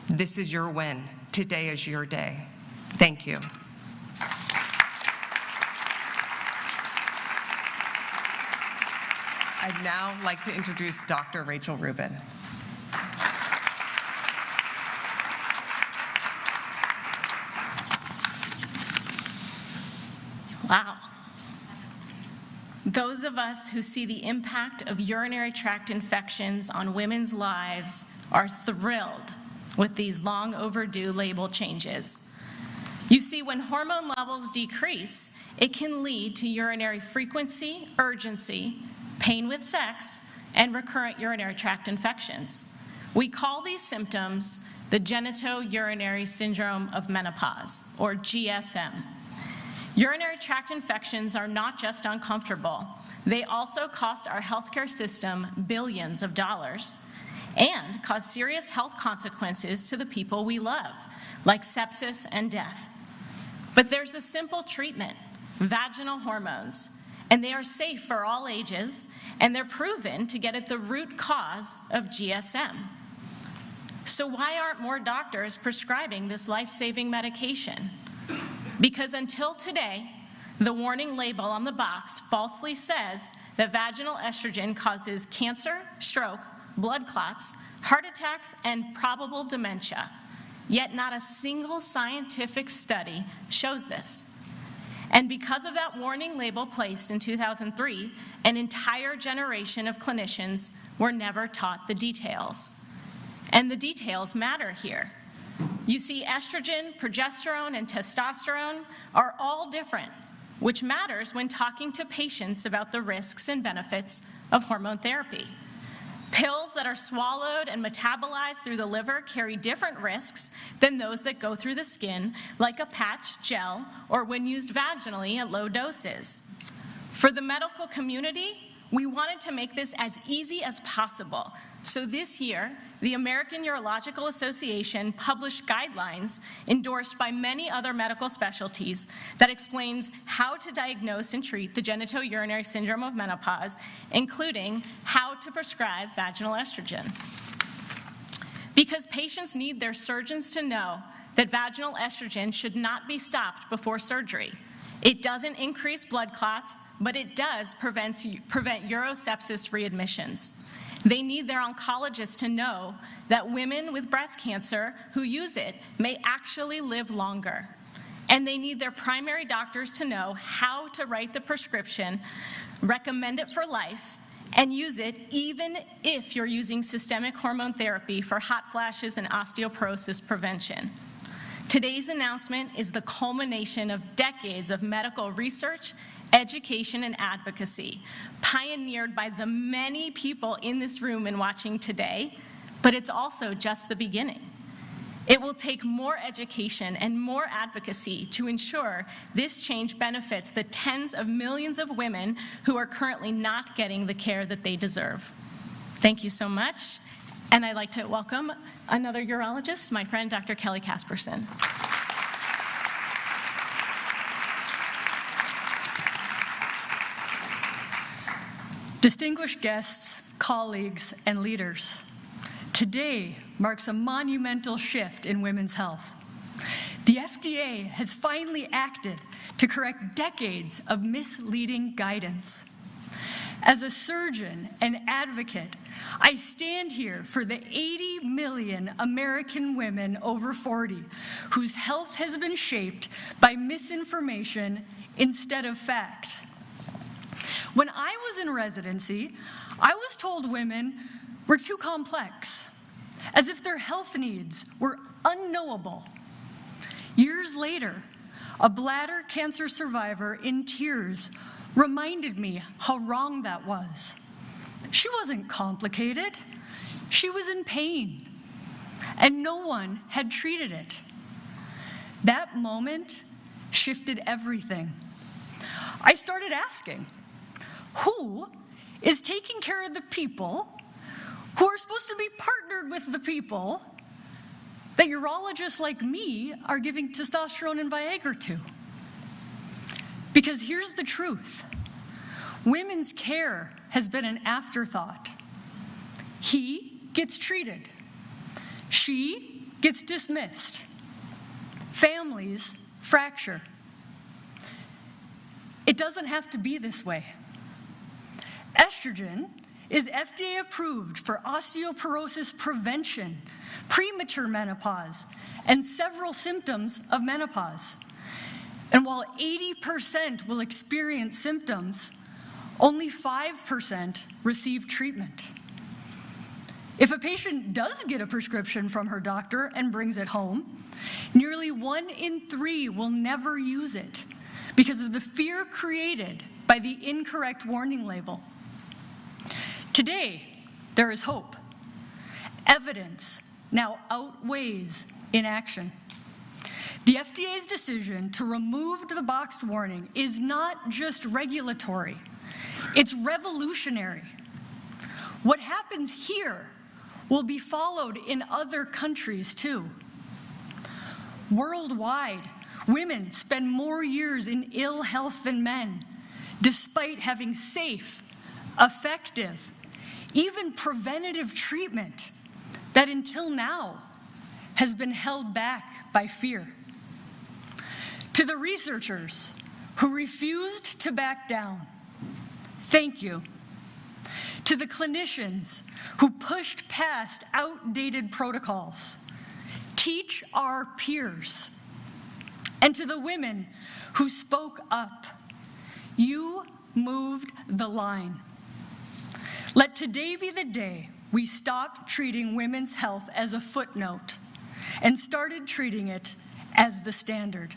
this is your win. Today is your day. Thank you. I'd now like to introduce Dr. Rachel Rubin. Wow. Those of us who see the impact of urinary tract infections on women's lives are thrilled with these long overdue label changes. You see, when hormone levels decrease, it can lead to urinary frequency, urgency, pain with sex, and recurrent urinary tract infections. We call these symptoms the genitourinary syndrome of menopause, or GSM. Urinary tract infections are not just uncomfortable. They also cost our healthcare system billions of dollars and cause serious health consequences to the people we love, like sepsis and death. But there's a simple treatment, vaginal hormones, and they are safe for all ages, and they're proven to get at the root cause of GSM. So why aren't more doctors prescribing this life-saving medication? Because until today, the warning label on the box falsely says that vaginal estrogen causes cancer, stroke, blood clots, heart attacks, and probable dementia. Yet not a single scientific study shows this. And because of that warning label placed in 2003, an entire generation of clinicians were never taught the details. And the details matter here. You see, estrogen, progesterone, and testosterone are all different, which matters when talking to patients about the risks and benefits of hormone therapy. Pills that are swallowed and metabolized through the liver carry different risks than those that go through the skin, like a patch, gel, or when used vaginally at low doses. For the medical community, we wanted to make this as easy as possible. So this year, the American Urological Association published guidelines endorsed by many other medical specialties that explains how to diagnose and treat the genitourinary syndrome of menopause, including how to prescribe vaginal estrogen. Because patients need their surgeons to know that vaginal estrogen should not be stopped before surgery. It doesn't increase blood clots, but it does prevent urosepsis readmissions. They need their oncologist to know that women with breast cancer who use it may actually live longer. And they need their primary doctors to know how to write the prescription, recommend it for life, and use it even if you're using systemic hormone therapy for hot flashes and osteoporosis prevention. Today's announcement is the culmination of decades of medical research, education, and advocacy, pioneered by the many people in this room and watching today, but it's also just the beginning. It will take more education and more advocacy to ensure this change benefits the tens of millions of women who are currently not getting the care that they deserve. Thank you so much, and I'd like to welcome another urologist, my friend Dr. Kelly Casperson. Distinguished guests, colleagues, and leaders, today marks a monumental shift in women's health. The FDA has finally acted to correct decades of misleading guidance. As a surgeon and advocate, I stand here for the 80 million American women over 40 whose health has been shaped by misinformation instead of fact. When I was in residency, I was told women were too complex, as if their health needs were unknowable. Years later, a bladder cancer survivor in tears reminded me how wrong that was. She wasn't complicated, she was in pain, and no one had treated it. That moment shifted everything. I started asking, who is taking care of the people who are supposed to be partnered with the people that urologists like me are giving testosterone and Viagra to? Because here's the truth. Women's care has been an afterthought. He gets treated. She gets dismissed. Families fracture. It doesn't have to be this way. Estrogen is FDA approved for osteoporosis prevention, premature menopause, and several symptoms of menopause. And while 80% will experience symptoms, only 5% receive treatment. If a patient does get a prescription from her doctor and brings it home, nearly 1 in 3 will never use it because of the fear created by the incorrect warning label. Today, there is hope. Evidence now outweighs inaction. The FDA's decision to remove the boxed warning is not just regulatory, it's revolutionary. What happens here will be followed in other countries too. Worldwide, women spend more years in ill health than men, despite having safe, effective, even preventative treatment that until now has been held back by fear. To the researchers who refused to back down, thank you. To the clinicians who pushed past outdated protocols, teach our peers. And to the women who spoke up, you moved the line. Let today be the day we stopped treating women's health as a footnote and started treating it as the standard.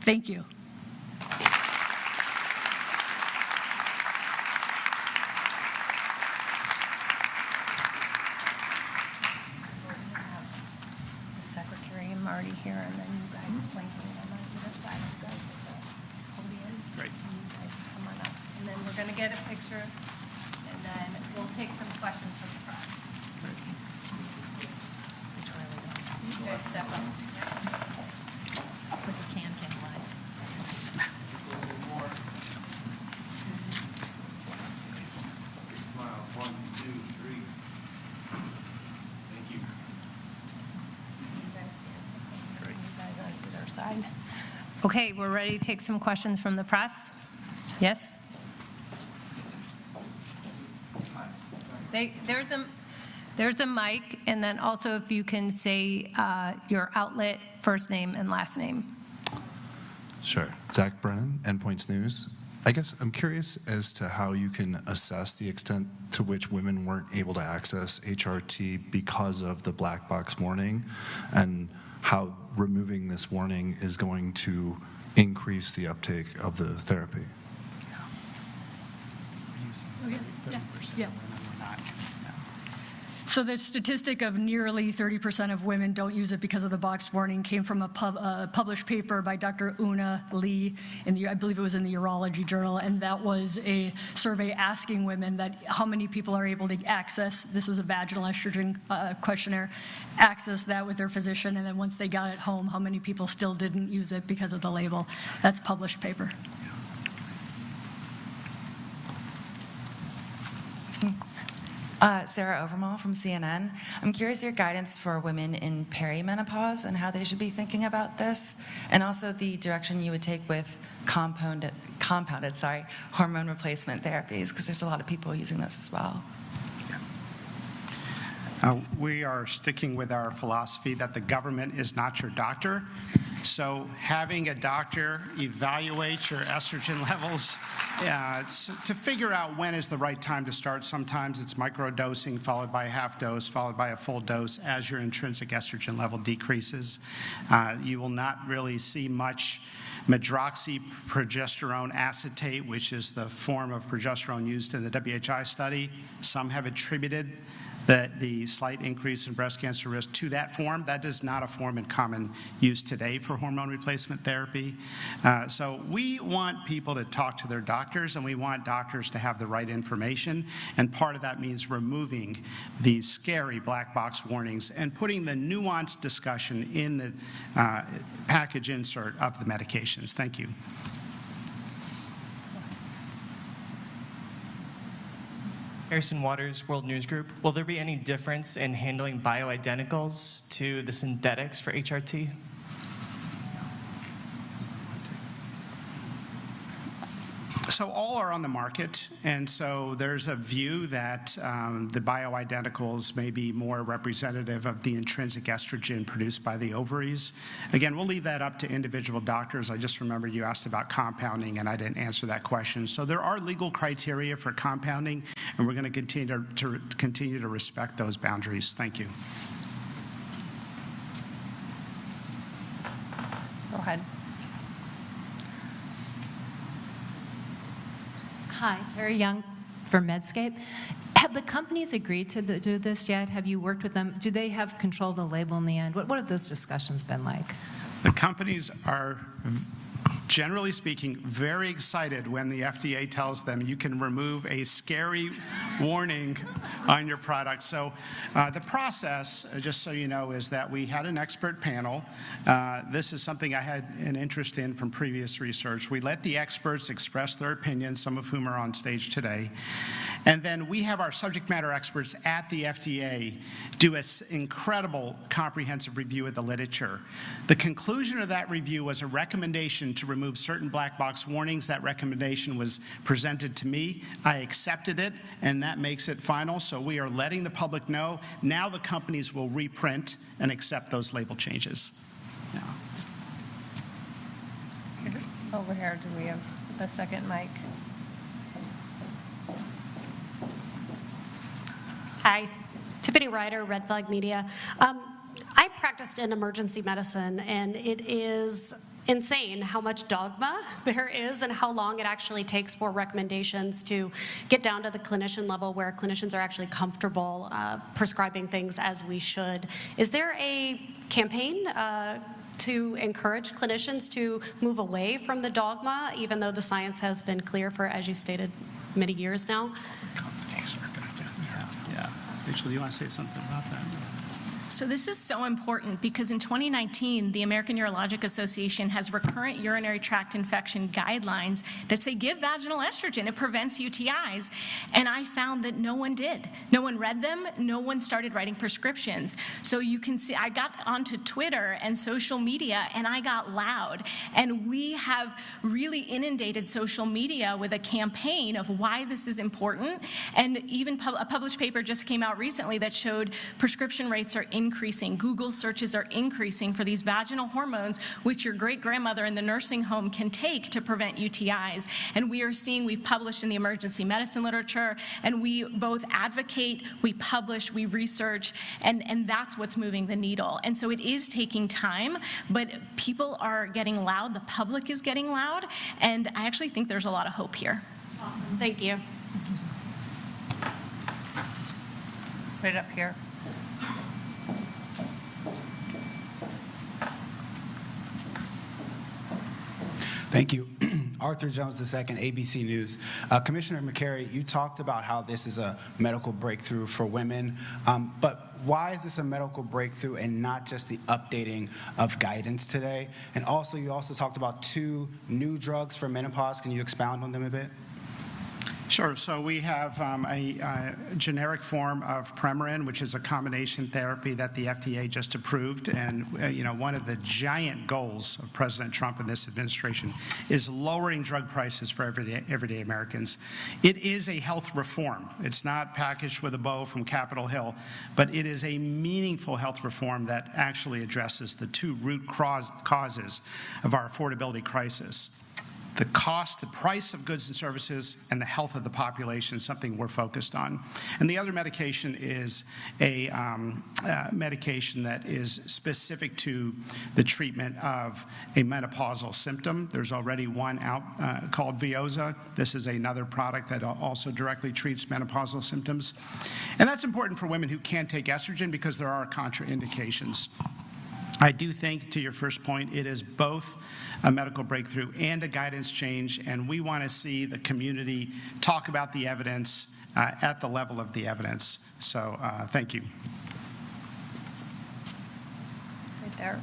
Thank you. The secretary and Marty here, and then you guys flanking them on either side of the podium. Great. And you guys come on up. And then we're going to get a picture, and then we'll take some questions from the press. You guys step up. It's like a can line. Smile. 1, 2, 3. Thank you. You guys stand. You guys on either side. Okay, we're ready to take some questions from the press. Yes? There's a mic, and then also if you can say your outlet, first name, and last name. Sure. Zach Brennan, Endpoints News. I guess I'm curious as to how you can assess the extent to which women weren't able to access HRT because of the black box warning, and how removing this warning is going to increase the uptake of the therapy. Yeah. So the statistic of nearly 30% of women don't use it because of the boxed warning came from a published paper by Dr. Una Lee, I believe it was in the Urology Journal, and that was a survey asking women that how many people are able to access, this was a vaginal estrogen questionnaire, access that with their physician, and then once they got it home, how many people still didn't use it because of the label. That's published paper. Sarah Overmall from CNN. I'm curious your guidance for women in perimenopause and how they should be thinking about this, and also the direction you would take with compounded hormone replacement therapies, because there's a lot of people using this as well. We are sticking with our philosophy that the government is not your doctor. So having a doctor evaluate your estrogen levels to figure out when is the right time to start. Sometimes it's microdosing followed by a half dose, followed by a full dose as your intrinsic estrogen level decreases. You will not really see much medroxyprogesterone acetate, which is the form of progesterone used in the WHI study. Some have attributed the slight increase in breast cancer risk to that form. That is not a form in common use today for hormone replacement therapy. So we want people to talk to their doctors, and we want doctors to have the right information, and part of that means removing these scary black box warnings and putting the nuanced discussion in the package insert of the medications. Thank you. Harrison Waters, World News Group. Will there be any difference in handling bioidenticals to the synthetics for HRT? So all are on the market, and so there's a view that the bioidenticals may be more representative of the intrinsic estrogen produced by the ovaries. Again, we'll leave that up to individual doctors. I just remembered you asked about compounding, and I didn't answer that question. So there are legal criteria for compounding, and we're going to continue to respect those boundaries. Thank you. Go ahead. Hi, Carrie Young for Medscape. Have the companies agreed to do this yet? Have you worked with them? Do they have control of the label in the end? What have those discussions been like? The companies are, generally speaking, very excited when the FDA tells them you can remove a scary warning on your product. So the process, just so you know, is that we had an expert panel. This is something I had an interest in from previous research. We let the experts express their opinions, some of whom are on stage today. And then we have our subject matter experts at the FDA do an incredible comprehensive review of the literature. The conclusion of that review was a recommendation to remove certain black box warnings. That recommendation was presented to me. I accepted it, and that makes it final. So we are letting the public know. Now the companies will reprint and accept those label changes. Over here, do we have a second mic? Hi, Tiffany Ryder, Red Flag Media. I practiced in emergency medicine, and it is insane how much dogma there is and how long it actually takes for recommendations to get down to the clinician level where clinicians are actually comfortable prescribing things as we should. Is there a campaign to encourage clinicians to move away from the dogma, even though the science has been clear for, as you stated, many years now? Rachel, do you want to say something about that? So this is so important because in 2019, the American Urologic Association has recurrent urinary tract infection guidelines that say give vaginal estrogen. It prevents UTIs. And I found that no one did. No one read them. No one started writing prescriptions. So you can see, I got onto Twitter and social media and I got loud. And we have really inundated social media with a campaign of why this is important. And even a published paper just came out recently that showed prescription rates are increasing. Google searches are increasing for these vaginal hormones, which your great-grandmother in the nursing home can take to prevent UTIs. And we are seeing, we've published in the emergency medicine literature, and we both advocate, we publish, we research, and that's what's moving the needle. And so it is taking time, but people are getting loud, the public is getting loud, and I actually think there's a lot of hope here. Awesome. Thank you. Right up here. Thank you. Arthur Jones II, ABC News. Commissioner McCary, you talked about how this is a medical breakthrough for women, but why is this a medical breakthrough and not just the updating of guidance today? And also, you also talked about 2 new drugs for menopause. Can you expound on them a bit? Sure. So we have a generic form of Premarin, which is a combination therapy that the FDA just approved. And one of the giant goals of President Trump and this administration is lowering drug prices for everyday Americans. It is a health reform. It's not packaged with a bow from Capitol Hill, but it is a meaningful health reform that actually addresses the 2 root causes of our affordability crisis. The cost, the price of goods and services, and the health of the population is something we're focused on. And the other medication is a medication that is specific to the treatment of a menopausal symptom. There's already one out called Veozah. This is another product that also directly treats menopausal symptoms. And that's important for women who can't take estrogen because there are contraindications. I do think, to your first point, it is both a medical breakthrough and a guidance change, and we want to see the community talk about the evidence at the level of the evidence. So thank you. Right there.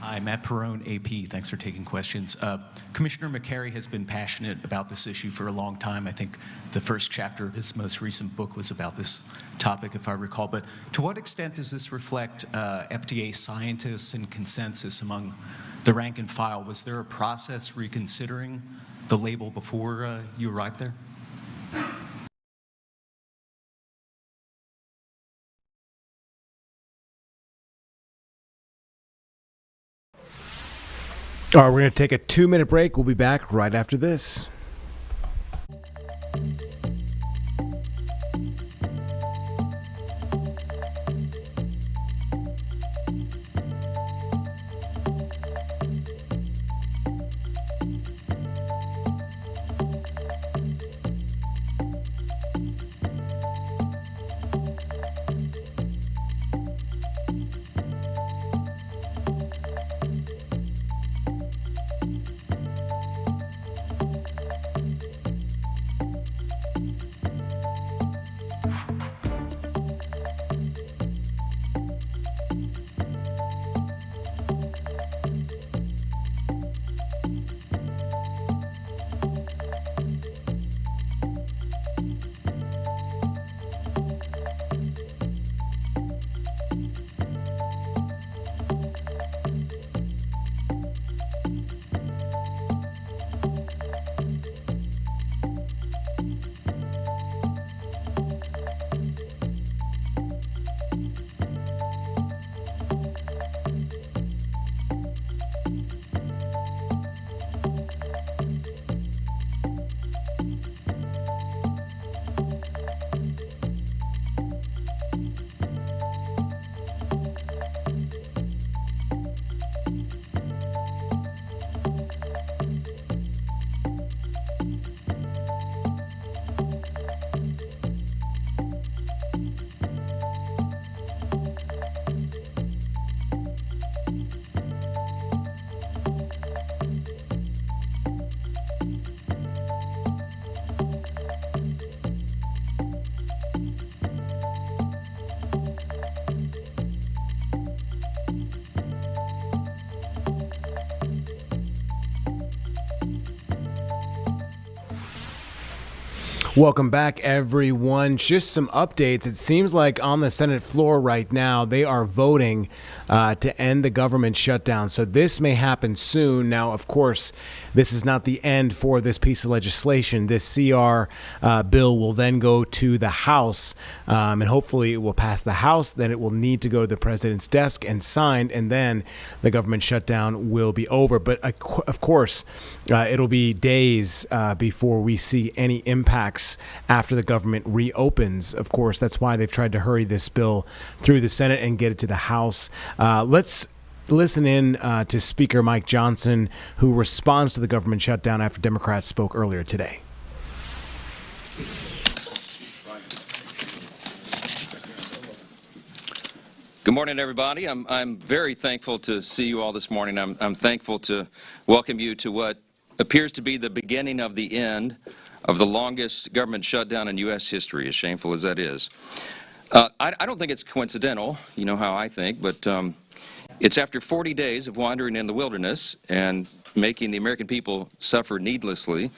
Hi, Matt Perrone, AP. Thanks for taking questions. Commissioner McCary has been passionate about this issue for a long time. I think the first chapter of his most recent book was about this topic, if I recall. But to what extent does this reflect FDA scientists and consensus among the rank and file? Was there a process reconsidering the label before you arrived there? All right, we're going to take a 2-minute break. We'll be back right after this. Welcome back, everyone. Just some updates. It seems like on the Senate floor right now, they are voting to end the government shutdown. So this may happen soon. Now, of course, this is not the end for this piece of legislation. This CR bill will then go to the House, and hopefully it will pass the House. Then it will need to go to the president's desk and signed, and then the government shutdown will be over. But of course, it'll be days before we see any impacts after the government reopens. Of course, that's why they've tried to hurry this bill through the Senate and get it to the House. Let's listen in to Speaker Mike Johnson, who responds to the government shutdown after Democrats spoke earlier today. Good morning, everybody. I'm very thankful to see you all this morning. I'm thankful to welcome you to what appears to be the beginning of the end of the longest government shutdown in U.S. history, as shameful as that is. I don't think it's coincidental, you know how I think, but it's after 40 days of wandering in the wilderness and making the American people suffer needlessly,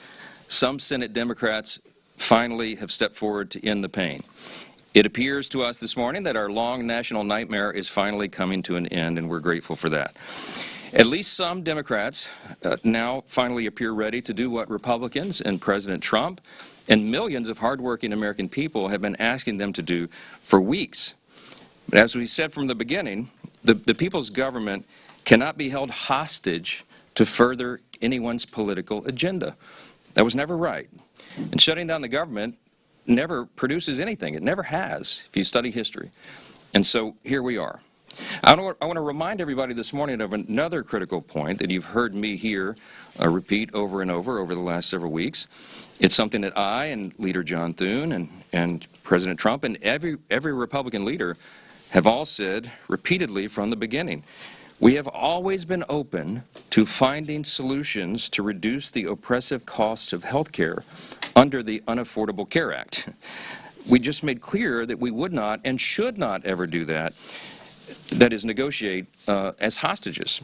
some Senate Democrats finally have stepped forward to end the pain. It appears to us this morning that our long national nightmare is finally coming to an end, and we're grateful for that. At least some Democrats now finally appear ready to do what Republicans and President Trump and millions of hardworking American people have been asking them to do for weeks. But as we said from the beginning, the people's government cannot be held hostage to further anyone's political agenda. That was never right. And shutting down the government never produces anything. It never has, if you study history. And so here we are. I want to remind everybody this morning of another critical point that you've heard me here repeat over and over the last several weeks. It's something that I and Leader John Thune and President Trump and every Republican leader have all said repeatedly from the beginning. We have always been open to finding solutions to reduce the oppressive costs of health care under the Unaffordable Care Act. We just made clear that we would not and should not ever do that. That is, negotiate as hostages.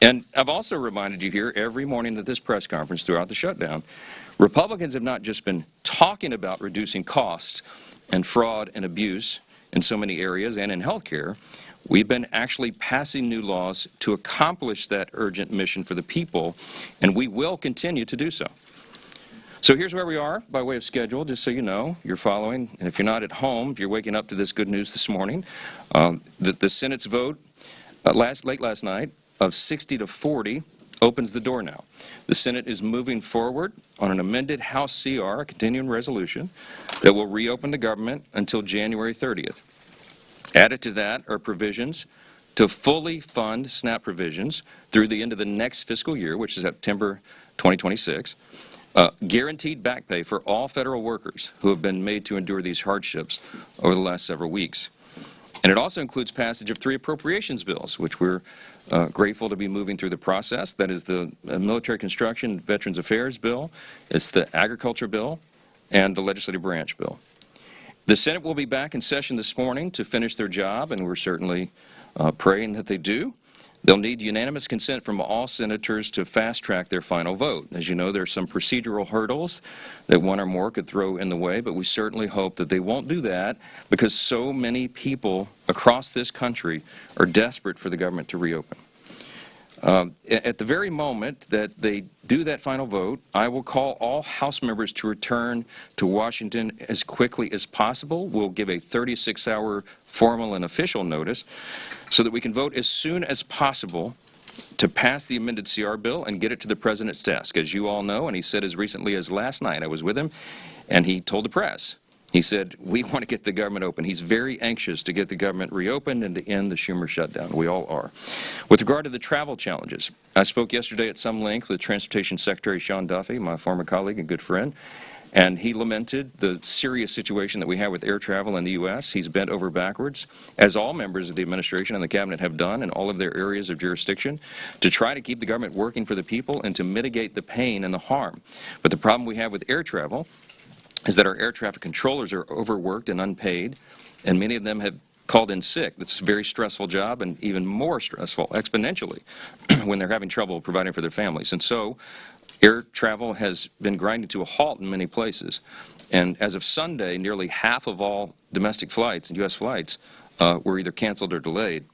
And I've also reminded you here every morning at this press conference throughout the shutdown, Republicans have not just been talking about reducing costs and fraud and abuse in so many areas and in health care. We've been actually passing new laws to accomplish that urgent mission for the people, and we will continue to do so. So here's where we are by way of schedule, just so you know, you're following. And if you're not at home, if you're waking up to this good news this morning, the Senate's vote late last night of 60 to 40 opens the door now. The Senate is moving forward on an amended House CR, a continuing resolution, that will reopen the government until January 30th. Added to that are provisions to fully fund SNAP provisions through the end of the next fiscal year, which is September 2026. Guaranteed back pay for all federal workers who have been made to endure these hardships over the last several weeks. And it also includes passage of 3 appropriations bills, which we're grateful to be moving through the process. That is the Military Construction Veterans Affairs bill, it's the Agriculture bill, and the Legislative Branch bill. The Senate will be back in session this morning to finish their job, and we're certainly praying that they do. They'll need unanimous consent from all senators to fast-track their final vote. As you know, there are some procedural hurdles that one or more could throw in the way, but we certainly hope that they won't do that because so many people across this country are desperate for the government to reopen. At the very moment that they do that final vote, I will call all House members to return to Washington as quickly as possible. We'll give a 36-hour formal and official notice so that we can vote as soon as possible to pass the amended CR bill and get it to the President's desk. As you all know, and he said as recently as last night, I was with him, and he told the press, he said, we want to get the government open. He's very anxious to get the government reopened and to end the Schumer shutdown. We all are. With regard to the travel challenges, I spoke yesterday at some length with Transportation Secretary Sean Duffy, my former colleague and good friend, and he lamented the serious situation that we have with air travel in the U.S. He's bent over backwards, as all members of the administration and the cabinet have done in all of their areas of jurisdiction, to try to keep the government working for the people and to mitigate the pain and the harm. But the problem we have with air travel is that our air traffic controllers are overworked and unpaid, and many of them have called in sick. That's a very stressful job, and even more stressful exponentially when they're having trouble providing for their families. And so Air travel has been grinding to a halt in many places. And as of Sunday, nearly half of all domestic flights and U.S. flights were either canceled or delayed.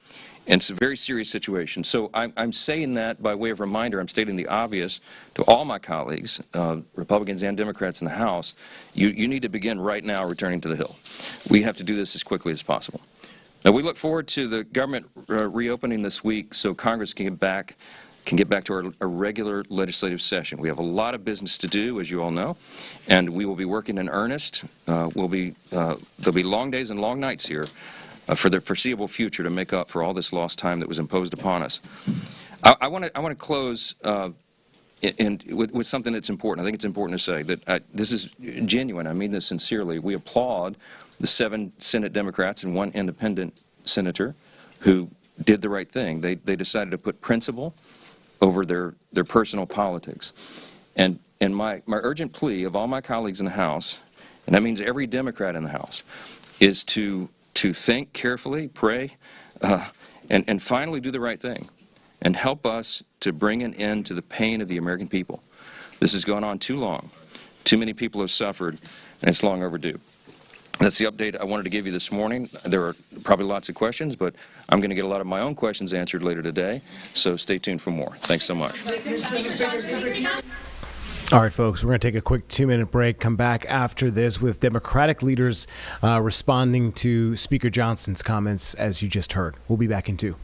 And it's a very serious situation. So I'm saying that by way of reminder. I'm stating the obvious to all my colleagues, Republicans and Democrats in the House. You need to begin right now returning to the Hill. We have to do this as quickly as possible. Now, we look forward to the government reopening this week so Congress can get back to our regular legislative session. We have a lot of business to do, as you all know, and we will be working in earnest. There'll be long days and long nights here for the foreseeable future to make up for all this lost time that was imposed upon us. I want to close with something that's important. I think it's important to say that this is genuine. I mean this sincerely. We applaud the 7 Senate Democrats and 1 independent senator who did the right thing. They decided to put principle over their personal politics. And my urgent plea of all my colleagues in the House, and that means every Democrat in the House, is to think carefully, pray, and finally do the right thing and help us to bring an end to the pain of the American people. This has gone on too long. Too many people have suffered, and it's long overdue. That's the update I wanted to give you this morning. There are probably lots of questions, but I'm going to get a lot of my own questions answered later today, so stay tuned for more. Thanks so much. All right, folks, we're going to take a quick 2-minute break, come back after this with Democratic leaders responding to Speaker Johnson's comments, as you just heard. We'll be back in 2.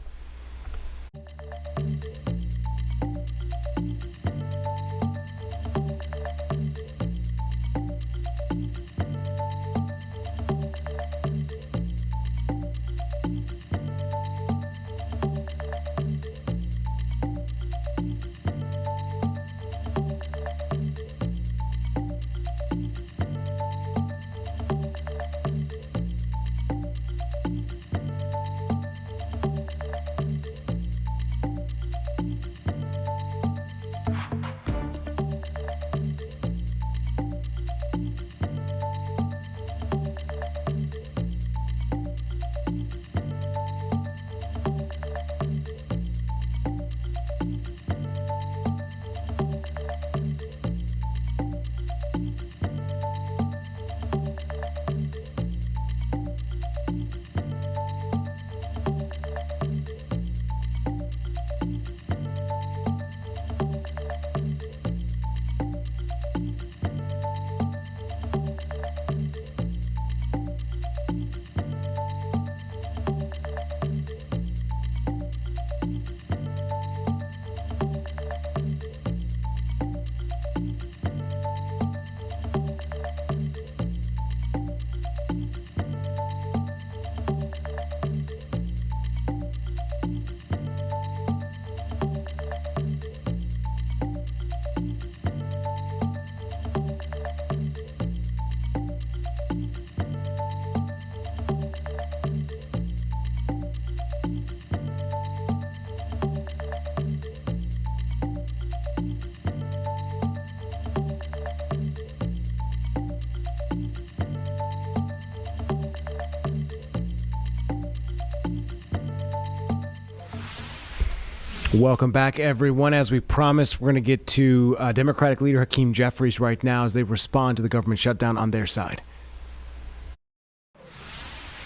Welcome back, everyone. As we promised, we're going to get to Democratic leader Hakeem Jeffries right now as they respond to the government shutdown on their side.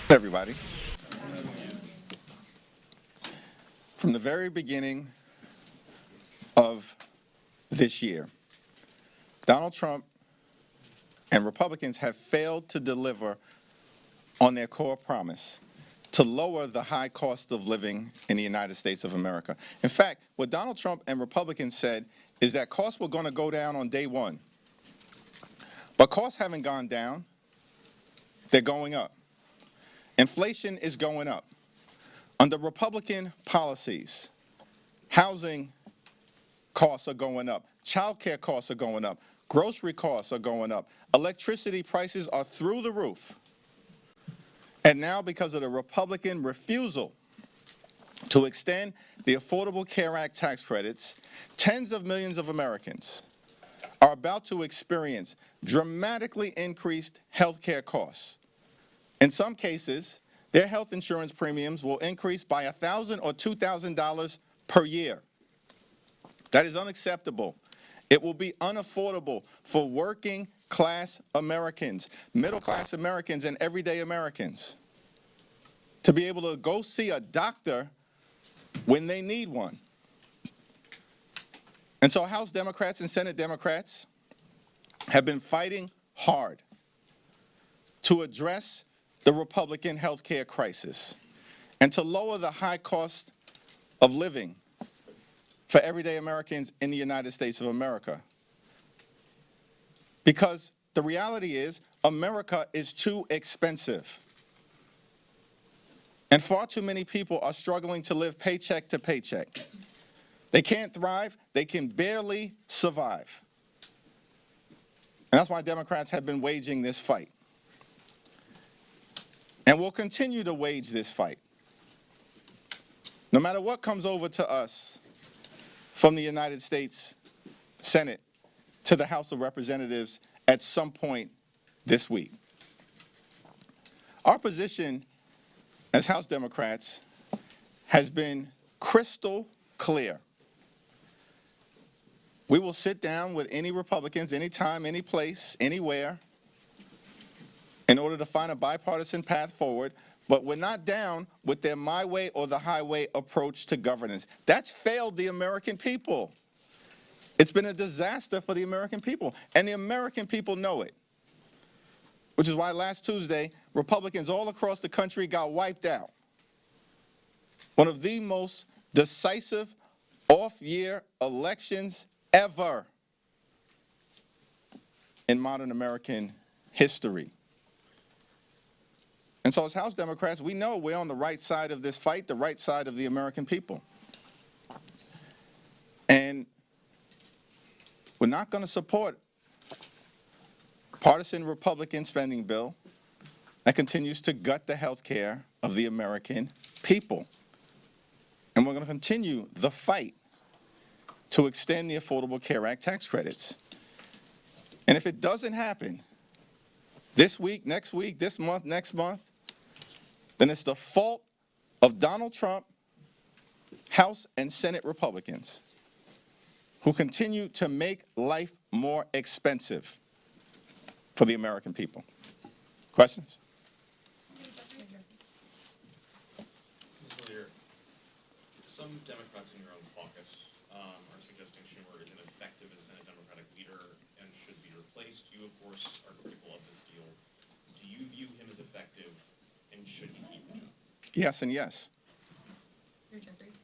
Everybody. From the very beginning of this year, Donald Trump and Republicans have failed to deliver on their core promise to lower the high cost of living in the United States of America. In fact, what Donald Trump and Republicans said is that costs were going to go down on day one. But costs haven't gone down. They're going up. Inflation is going up. Under Republican policies, housing costs are going up. Child care costs are going up. Grocery costs are going up. Electricity prices are through the roof. And now, because of the Republican refusal to extend the Affordable Care Act tax credits, tens of millions of Americans are about to experience dramatically increased health care costs. In some cases, their health insurance premiums will increase by $1,000 or $2,000 per year. That is unacceptable It will be unaffordable for working class Americans, middle class Americans, and everyday Americans to be able to go see a doctor when they need one. And so House Democrats and Senate Democrats have been fighting hard to address the Republican health care crisis and to lower the high cost of living for everyday Americans in the United States of America. Because the reality is, America is too expensive. And far too many people are struggling to live paycheck to paycheck. They can't thrive, they can barely survive. And that's why Democrats have been waging this fight. And we'll continue to wage this fight. No matter what comes over to us from the United States Senate to the House of Representatives at some point this week. Our position as House Democrats has been crystal clear. We will sit down with any Republicans, anytime, any place, anywhere, in order to find a bipartisan path forward, but we're not down with their my way or the highway approach to governance. That's failed the American people. It's been a disaster for the American people, and the American people know it, which is why last Tuesday, Republicans all across the country got wiped out. One of the most decisive off-year elections ever in modern American history. And so as House Democrats, we know we're on the right side of this fight, the right side of the American people. And we're not going to support a partisan Republican spending bill that continues to gut the health care of the American people. And we're going to continue the fight to extend the Affordable Care Act tax credits. And if it doesn't happen this week, this month, next month, then it's the fault of Donald Trump, House and Senate Republicans, who continue to make life more expensive for the American people. Questions? Mr. Leader, some Democrats in your own caucus are suggesting Schumer is ineffective as Senate Democratic leader and should be replaced. You, of course, are critical of this deal. Do you view him as effective, and should he keep the job? Yes and yes. Mayor Jeffries,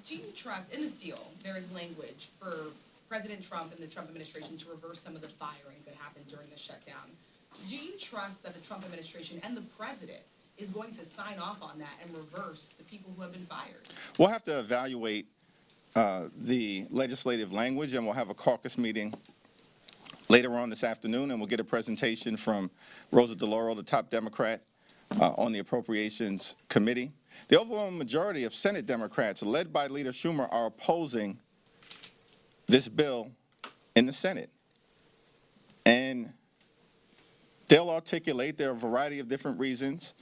do you trust, in this deal, there is language for President Trump and the Trump administration to reverse some of the firings that happened during the shutdown. Do you trust that the Trump administration and the president is going to sign off on that and reverse the people who have been fired? We'll have to evaluate the legislative language, and we'll have a caucus meeting later on this afternoon, and we'll get a presentation from Rosa DeLauro, the top Democrat on the Appropriations Committee. The overwhelming majority of Senate Democrats, led by Leader Schumer, are opposing this bill in the Senate. And they'll articulate, there are a variety of different reasons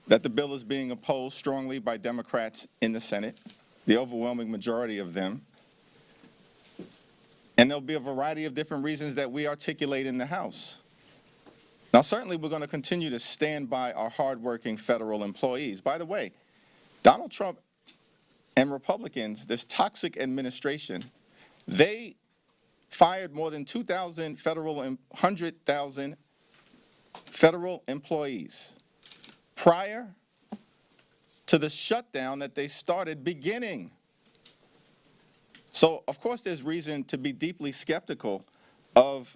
that the bill is being opposed strongly by Democrats in the Senate, the overwhelming majority of them. And there'll be a variety of different reasons that we articulate in the House. Now, certainly we're going to continue to stand by our hardworking federal employees. By the way, Donald Trump and Republicans, this toxic administration, they fired more than 100,000 federal employees prior to the shutdown that they started beginning. So, of course, there's reason to be deeply skeptical of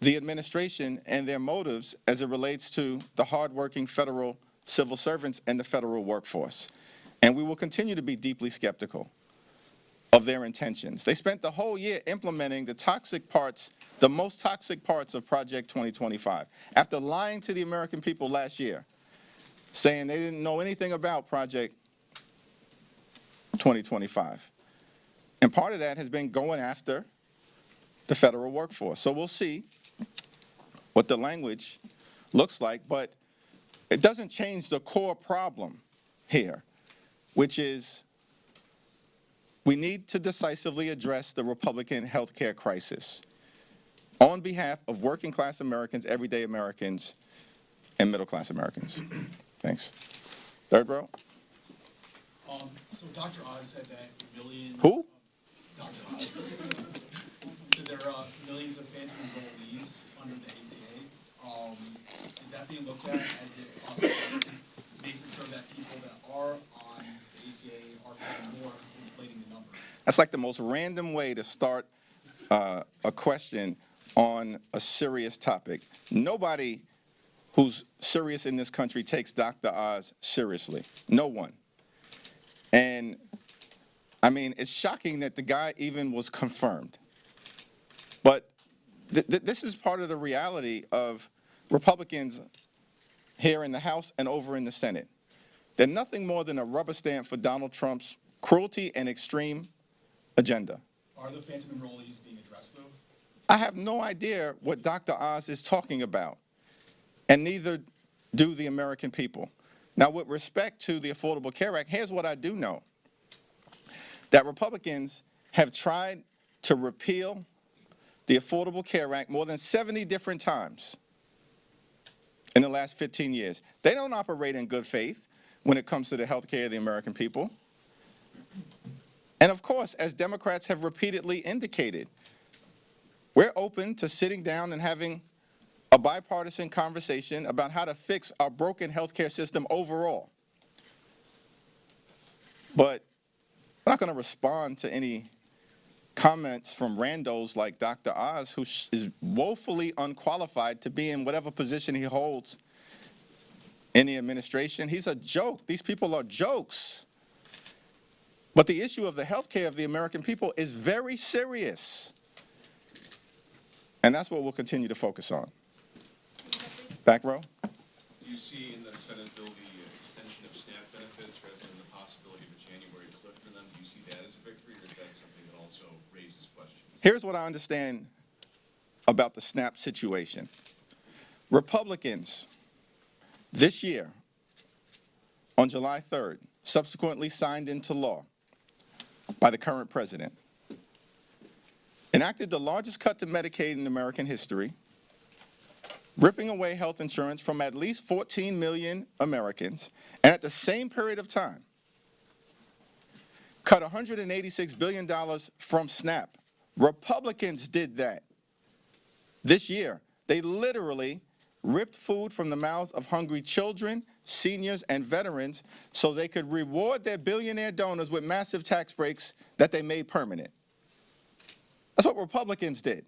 the administration and their motives as it relates to the hardworking federal civil servants and the federal workforce. And we will continue to be deeply skeptical of their intentions. They spent the whole year implementing the toxic parts, the most toxic parts of Project 2025. After lying to the American people last year, saying they didn't know anything about Project 2025. And part of that has been going after the federal workforce. So we'll see what the language looks like, but it doesn't change the core problem here, which is we need to decisively address the Republican health care crisis on behalf of working class Americans, everyday Americans, and middle class Americans. Thanks. Third row. So Dr. Oz said that millions. Who? Dr. Oz. So there are millions of phantom enrollees under the ACA. Is that being looked at as it possibly makes it so that people that are on the ACA are paying more, it's inflating the numbers? That's like the most random way to start a question on a serious topic. Nobody who's serious in this country takes Dr. Oz seriously. No one. And I mean, it's shocking that the guy even was confirmed. But this is part of the reality of Republicans here in the House and over in the Senate. They're nothing more than a rubber stamp for Donald Trump's cruelty and extreme agenda. Are the phantom enrollees being addressed, though? I have no idea what Dr. Oz is talking about, and neither do the American people. Now, with respect to the Affordable Care Act, here's what I do know. That Republicans have tried to repeal the Affordable Care Act more than 70 different times in the last 15 years. They don't operate in good faith when it comes to the health care of the American people. And of course, as Democrats have repeatedly indicated, we're open to sitting down and having a bipartisan conversation about how to fix our broken health care system overall. But I'm not going to respond to any comments from randos like Dr. Oz, who is woefully unqualified to be in whatever position he holds in the administration. He's a joke. These people are jokes. But the issue of the health care of the American people is very serious. And that's what we'll continue to focus on. Back row. Do you see in the Senate bill the extension of SNAP benefits rather than the possibility of a January cliff for them? Do you see that as a victory, or is that something that also raises questions? Here's what I understand about the SNAP situation. Republicans this year, on July 3rd, subsequently signed into law by the current president, enacted the largest cut to Medicaid in American history, ripping away health insurance from at least 14 million Americans, and at the same period of time, cut $186 billion from SNAP. Republicans did that this year. They literally ripped food from the mouths of hungry children, seniors, and veterans so they could reward their billionaire donors with massive tax breaks that they made permanent. That's what Republicans did.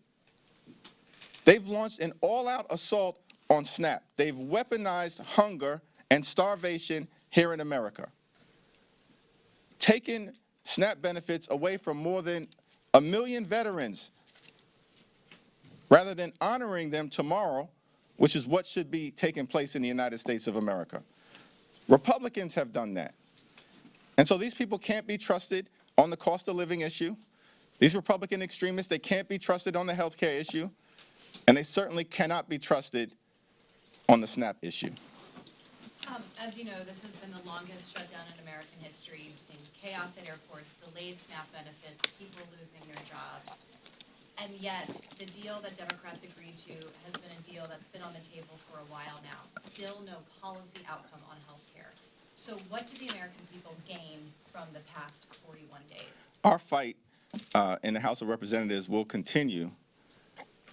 They've launched an all-out assault on SNAP. They've weaponized hunger and starvation here in America, taken SNAP benefits away from more than 1 million veterans rather than honoring them tomorrow, which is what should be taking place in the United States of America. Republicans have done that. And so these people can't be trusted on the cost of living issue. These Republican extremists, they can't be trusted on the health care issue. And they certainly cannot be trusted on the SNAP issue. As you know, this has been the longest shutdown in American history. You've seen chaos at airports, delayed SNAP benefits, people losing their jobs. And yet, the deal that Democrats agreed to has been a deal that's been on the table for a while now. Still no policy outcome on health care. So what do the American people gain from the past 41 days? Our fight in the House of Representatives will continue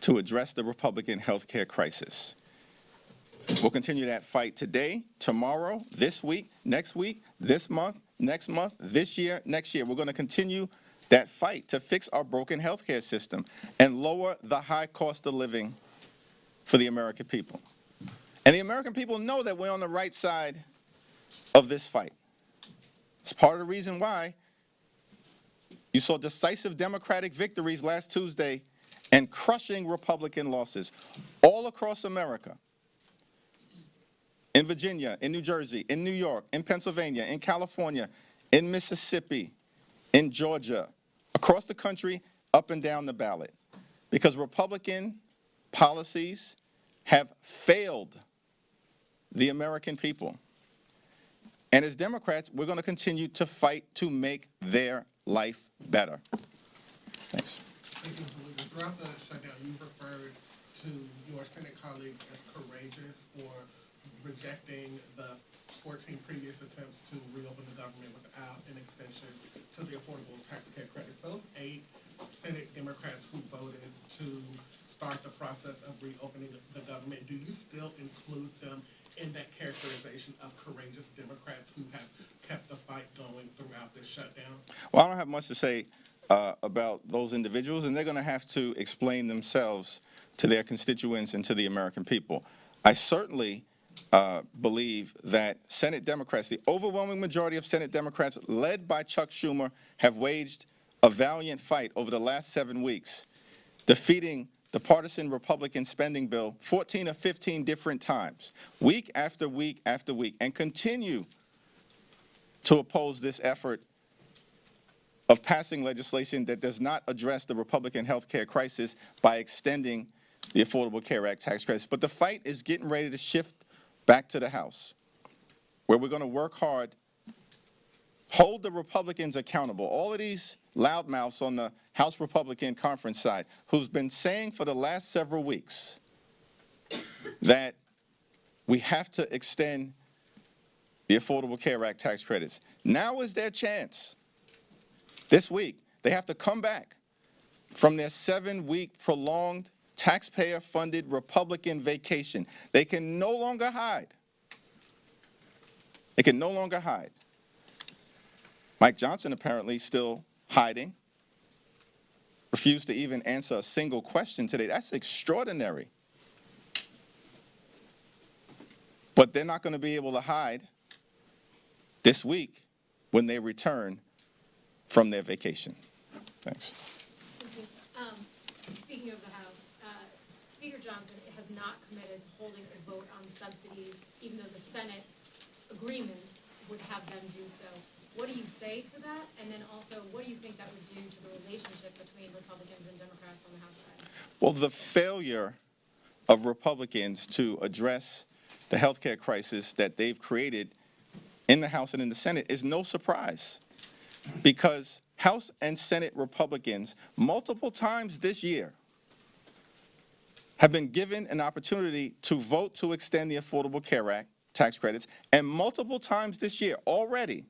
to address the Republican health care crisis. We'll continue that fight today, tomorrow, this week, this month, next month, this year, next year. We're going to continue that fight to fix our broken health care system and lower the high cost of living for the American people. And the American people know that we're on the right side of this fight. It's part of the reason why you saw decisive Democratic victories last Tuesday and crushing Republican losses all across America. In Virginia, in New Jersey, in New York, in Pennsylvania, in California, in Mississippi, in Georgia, across the country, up and down the ballot. Because Republican policies have failed the American people. And as Democrats, we're going to continue to fight to make their life better. Thanks. Thank you, Mr. Lugar. Throughout the shutdown, you referred to your Senate colleagues as courageous for rejecting the 14 previous attempts to reopen the government without an extension to the affordable tax care credits. Those 8 Senate Democrats who voted to start the process of reopening the government, do you still include them in that characterization of courageous Democrats who have kept the fight going throughout this shutdown? Well, I don't have much to say about those individuals, and they're going to have to explain themselves to their constituents and to the American people. I certainly believe that Senate Democrats, the overwhelming majority of Senate Democrats, led by Chuck Schumer, have waged a valiant fight over the last 7 weeks, defeating the partisan Republican spending bill 14 or 15 different times, week after week after week, and continue to oppose this effort of passing legislation that does not address the Republican health care crisis by extending the Affordable Care Act tax credits. But the fight is getting ready to shift back to the House, where we're going to work hard, hold the Republicans accountable. All of these loudmouths on the House Republican conference side who's been saying for the last several weeks that we have to extend the Affordable Care Act tax credits. Now is their chance. This week, they have to come back from their 7-week prolonged taxpayer-funded Republican vacation. They can no longer hide. They can no longer hide. Mike Johnson apparently still hiding, refused to even answer a single question today. That's extraordinary. But they're not going to be able to hide this week when they return from their vacation. Thanks. Speaking of the House, Speaker Johnson has not committed to holding a vote on subsidies, even though the Senate agreement would have them do so. What do you say to that? And then also, what do you think that would do to the relationship between Republicans and Democrats on the House side? Well, the failure of Republicans to address the health care crisis that they've created in the House and in the Senate is no surprise, because House and Senate Republicans multiple times this year have been given an opportunity to vote to extend the Affordable Care Act tax credits, and multiple times this year already,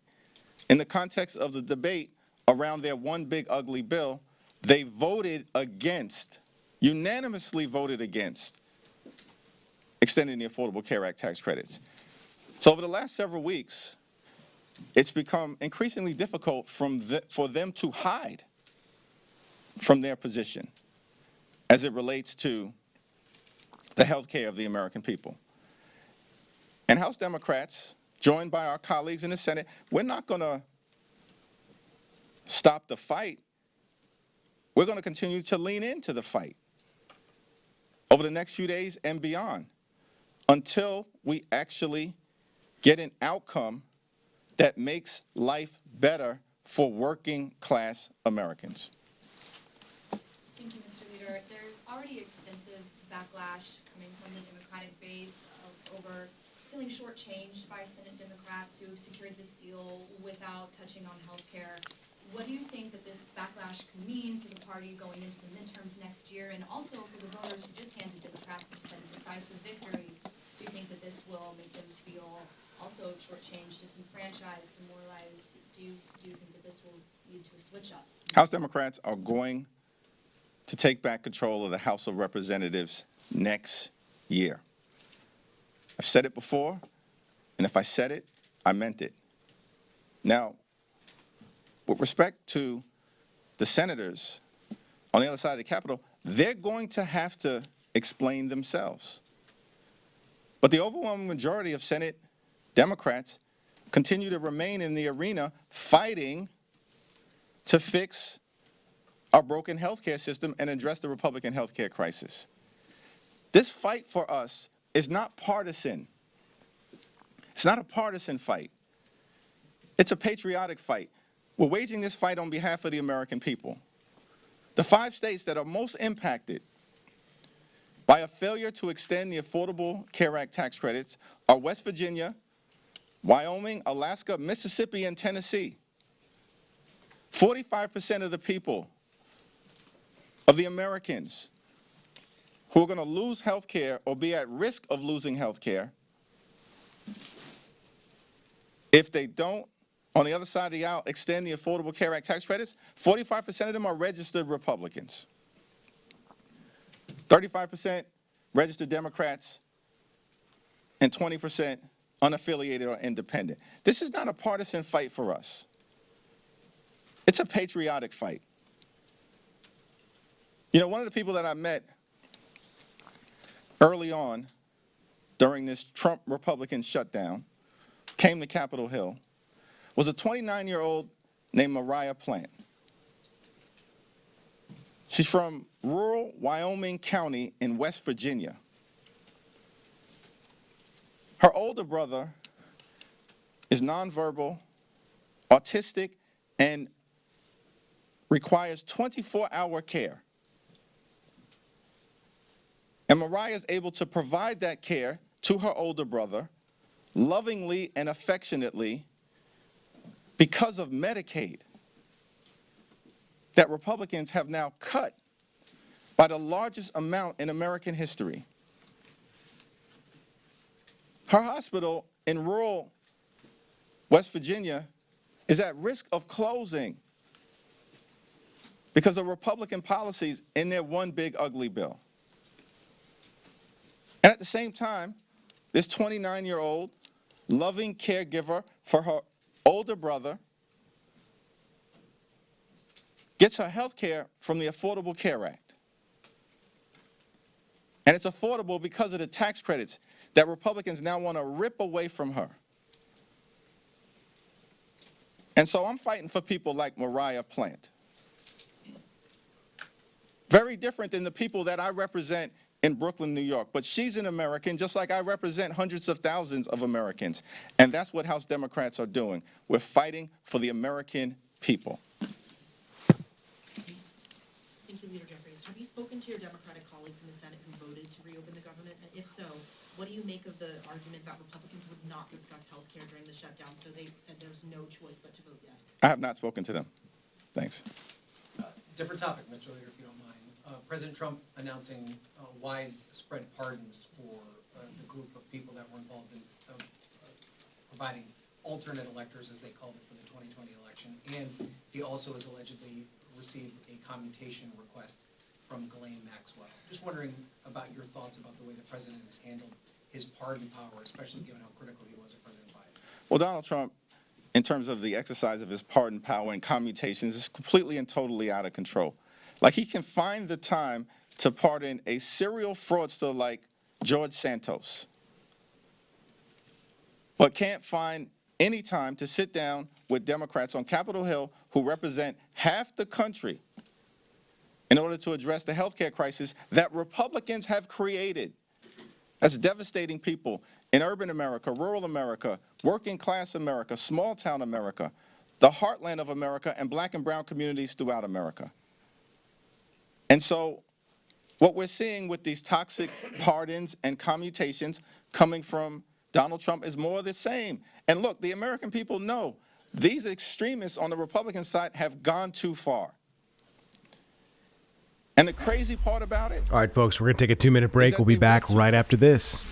in the context of the debate around their one big ugly bill, they voted against, unanimously voted against, extending the Affordable Care Act tax credits. So over the last several weeks, it's become increasingly difficult for them to hide from their position as it relates to the health care of the American people. And House Democrats, joined by our colleagues in the Senate, we're not going to stop the fight. We're going to continue to lean into the fight over the next few days and beyond until we actually get an outcome that makes life better for working class Americans. Thank you, Mr. Leader. There's already extensive backlash coming from the Democratic base over feeling shortchanged by Senate Democrats who have secured this deal without touching on health care. What do you think that this backlash could mean for the party going into the midterms next year, and also for the voters who just handed Democrats a decisive victory? Do you think that this will make them feel also shortchanged, disenfranchised, demoralized? Do you think that this will lead to a switch up? House Democrats are going to take back control of the House of Representatives next year. I've said it before, and if I said it, I meant it. Now, with respect to the senators on the other side of the Capitol, they're going to have to explain themselves. But the overwhelming majority of Senate Democrats continue to remain in the arena fighting to fix our broken health care system and address the Republican health care crisis. This fight for us is not partisan. It's not a partisan fight. It's a patriotic fight. We're waging this fight on behalf of the American people. The 5 states that are most impacted by a failure to extend the Affordable Care Act tax credits are West Virginia, Wyoming, Alaska, Mississippi, and Tennessee. 45% of the people, of the Americans who are going to lose health care or be at risk of losing health care if they don't, on the other side of the aisle, extend the Affordable Care Act tax credits, 45% of them are registered Republicans. 35% registered Democrats, and 20% unaffiliated or independent. This is not a partisan fight for us. It's a patriotic fight. You know, one of the people that I met early on during this Trump Republican shutdown, came to Capitol Hill, was a 29-year-old named Mariah Plant. She's from rural Wyoming County in West Virginia. Her older brother is nonverbal, autistic, and requires 24-hour care. And Mariah is able to provide that care to her older brother lovingly and affectionately because of Medicaid that Republicans have now cut by the largest amount in American history. Her hospital in rural West Virginia is at risk of closing because of Republican policies in their one big ugly bill. And at the same time, this 29-year-old loving caregiver for her older brother gets her health care from the Affordable Care Act. And it's affordable because of the tax credits that Republicans now want to rip away from her. And so I'm fighting for people like Mariah Plant. Very different than the people that I represent in Brooklyn, New York. But she's an American, just like I represent hundreds of thousands of Americans. And that's what House Democrats are doing. We're fighting for the American people. Thank you, Leader Jeffries. Have you spoken to your Democratic colleagues in the Senate who voted to reopen the government? And if so, what do you make of the argument that Republicans would not discuss health care during the shutdown, so they said there's no choice but to vote yes? I have not spoken to them. Thanks. Different topic, Mr. Leader, if you don't mind. President Trump announcing widespread pardons for the group of people that were involved in providing alternate electors, as they called it, for the 2020 election. And he also has allegedly received a commutation request from Ghislaine Maxwell. Just wondering about your thoughts about the way the president has handled his pardon power, especially given how critical he was of President Biden. Well, Donald Trump, in terms of the exercise of his pardon power and commutations, is completely and totally out of control. Like, he can find the time to pardon a serial fraudster like George Santos, but can't find any time to sit down with Democrats on Capitol Hill who represent half the country in order to address the health care crisis that Republicans have created. That's devastating people in urban America, rural America, working class America, small town America, the heartland of America, and black and brown communities throughout America. And so what we're seeing with these toxic pardons and commutations coming from Donald Trump is more of the same. And look, the American people know these extremists on the Republican side have gone too far. And the crazy part about it... All right, folks, we're going to take a 2-minute break. We'll be back right after this.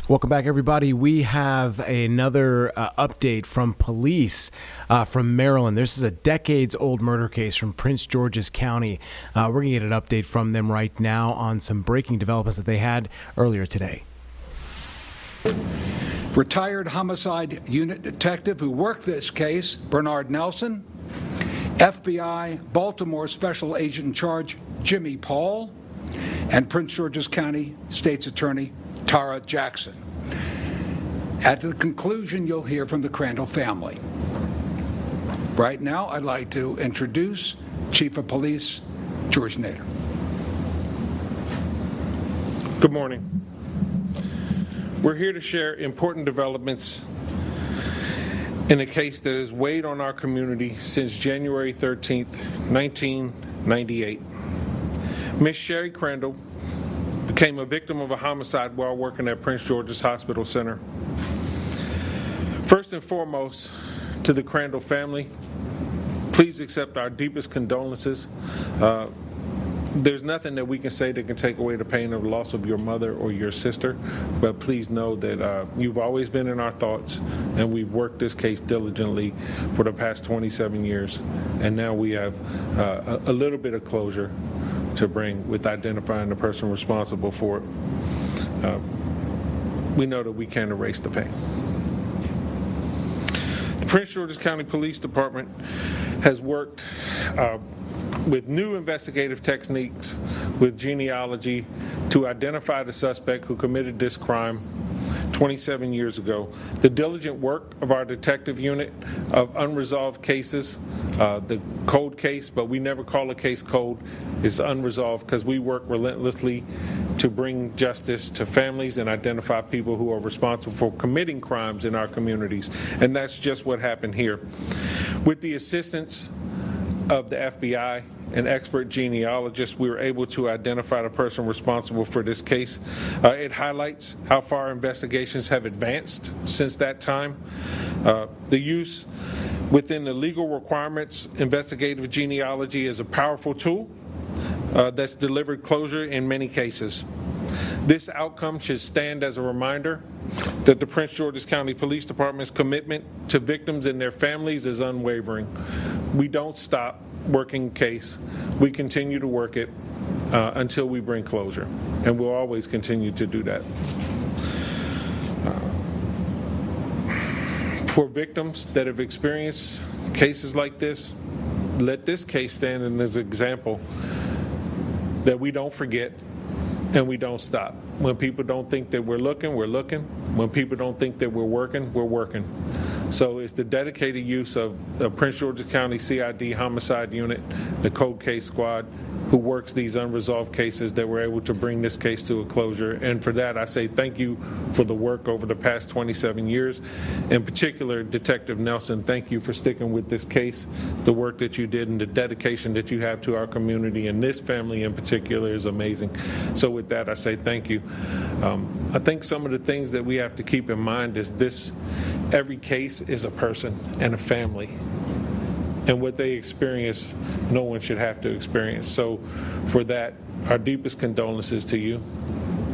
Welcome back, everybody. We have another update from police from Maryland. This is a decades-old murder case from Prince George's County. We're going to get an update from them right now on some breaking developments that they had earlier today. Retired homicide unit detective who worked this case, Bernard Nelson, FBI Baltimore Special Agent in Charge, Jimmy Paul, and Prince George's County State's Attorney, Tara Jackson. At the conclusion, you'll hear from the Crandall family. Right now, I'd like to introduce Chief of Police George Nader. Good morning. We're here to share important developments in a case that has weighed on our community since January 13th, 1998. Miss Sherry Crandall became a victim of a homicide while working at Prince George's Hospital Center. First and foremost, to the Crandall family, please accept our deepest condolences. There's nothing that we can say that can take away the pain of the loss of your mother or your sister, but please know that you've always been in our thoughts, and we've worked this case diligently for the past 27 years, and now we have a little bit of closure to bring with identifying the person responsible for it. We know that we can't erase the pain. The Prince George's County Police Department has worked with new investigative techniques with genealogy to identify the suspect who committed this crime 27 years ago. The diligent work of our detective unit of unresolved cases, the cold case, but we never call a case cold, is unresolved because we work relentlessly to bring justice to families and identify people who are responsible for committing crimes in our communities. And that's just what happened here. With the assistance of the FBI and expert genealogists, we were able to identify the person responsible for this case. It highlights how far investigations have advanced since that time. The use within the legal requirements, investigative genealogy is a powerful tool that's delivered closure in many cases. This outcome should stand as a reminder that the Prince George's County Police Department's commitment to victims and their families is unwavering. We don't stop working case. We continue to work it until we bring closure, and we'll always continue to do that. For victims that have experienced cases like this, let this case stand as an example that we don't forget and we don't stop. When people don't think that we're looking, we're looking. When people don't think that we're working, we're working. So it's the dedicated use of the Prince George's County CID Homicide Unit, the Cold Case Squad, who works these unresolved cases that we're able to bring this case to a closure. And for that, I say thank you for the work over the past 27 years. In particular, Detective Nelson, thank you for sticking with this case. The work that you did and the dedication that you have to our community and this family in particular is amazing. So with that, I say thank you. I think some of the things that we have to keep in mind is this: every case is a person and a family. And what they experience, no one should have to experience. So for that, our deepest condolences to you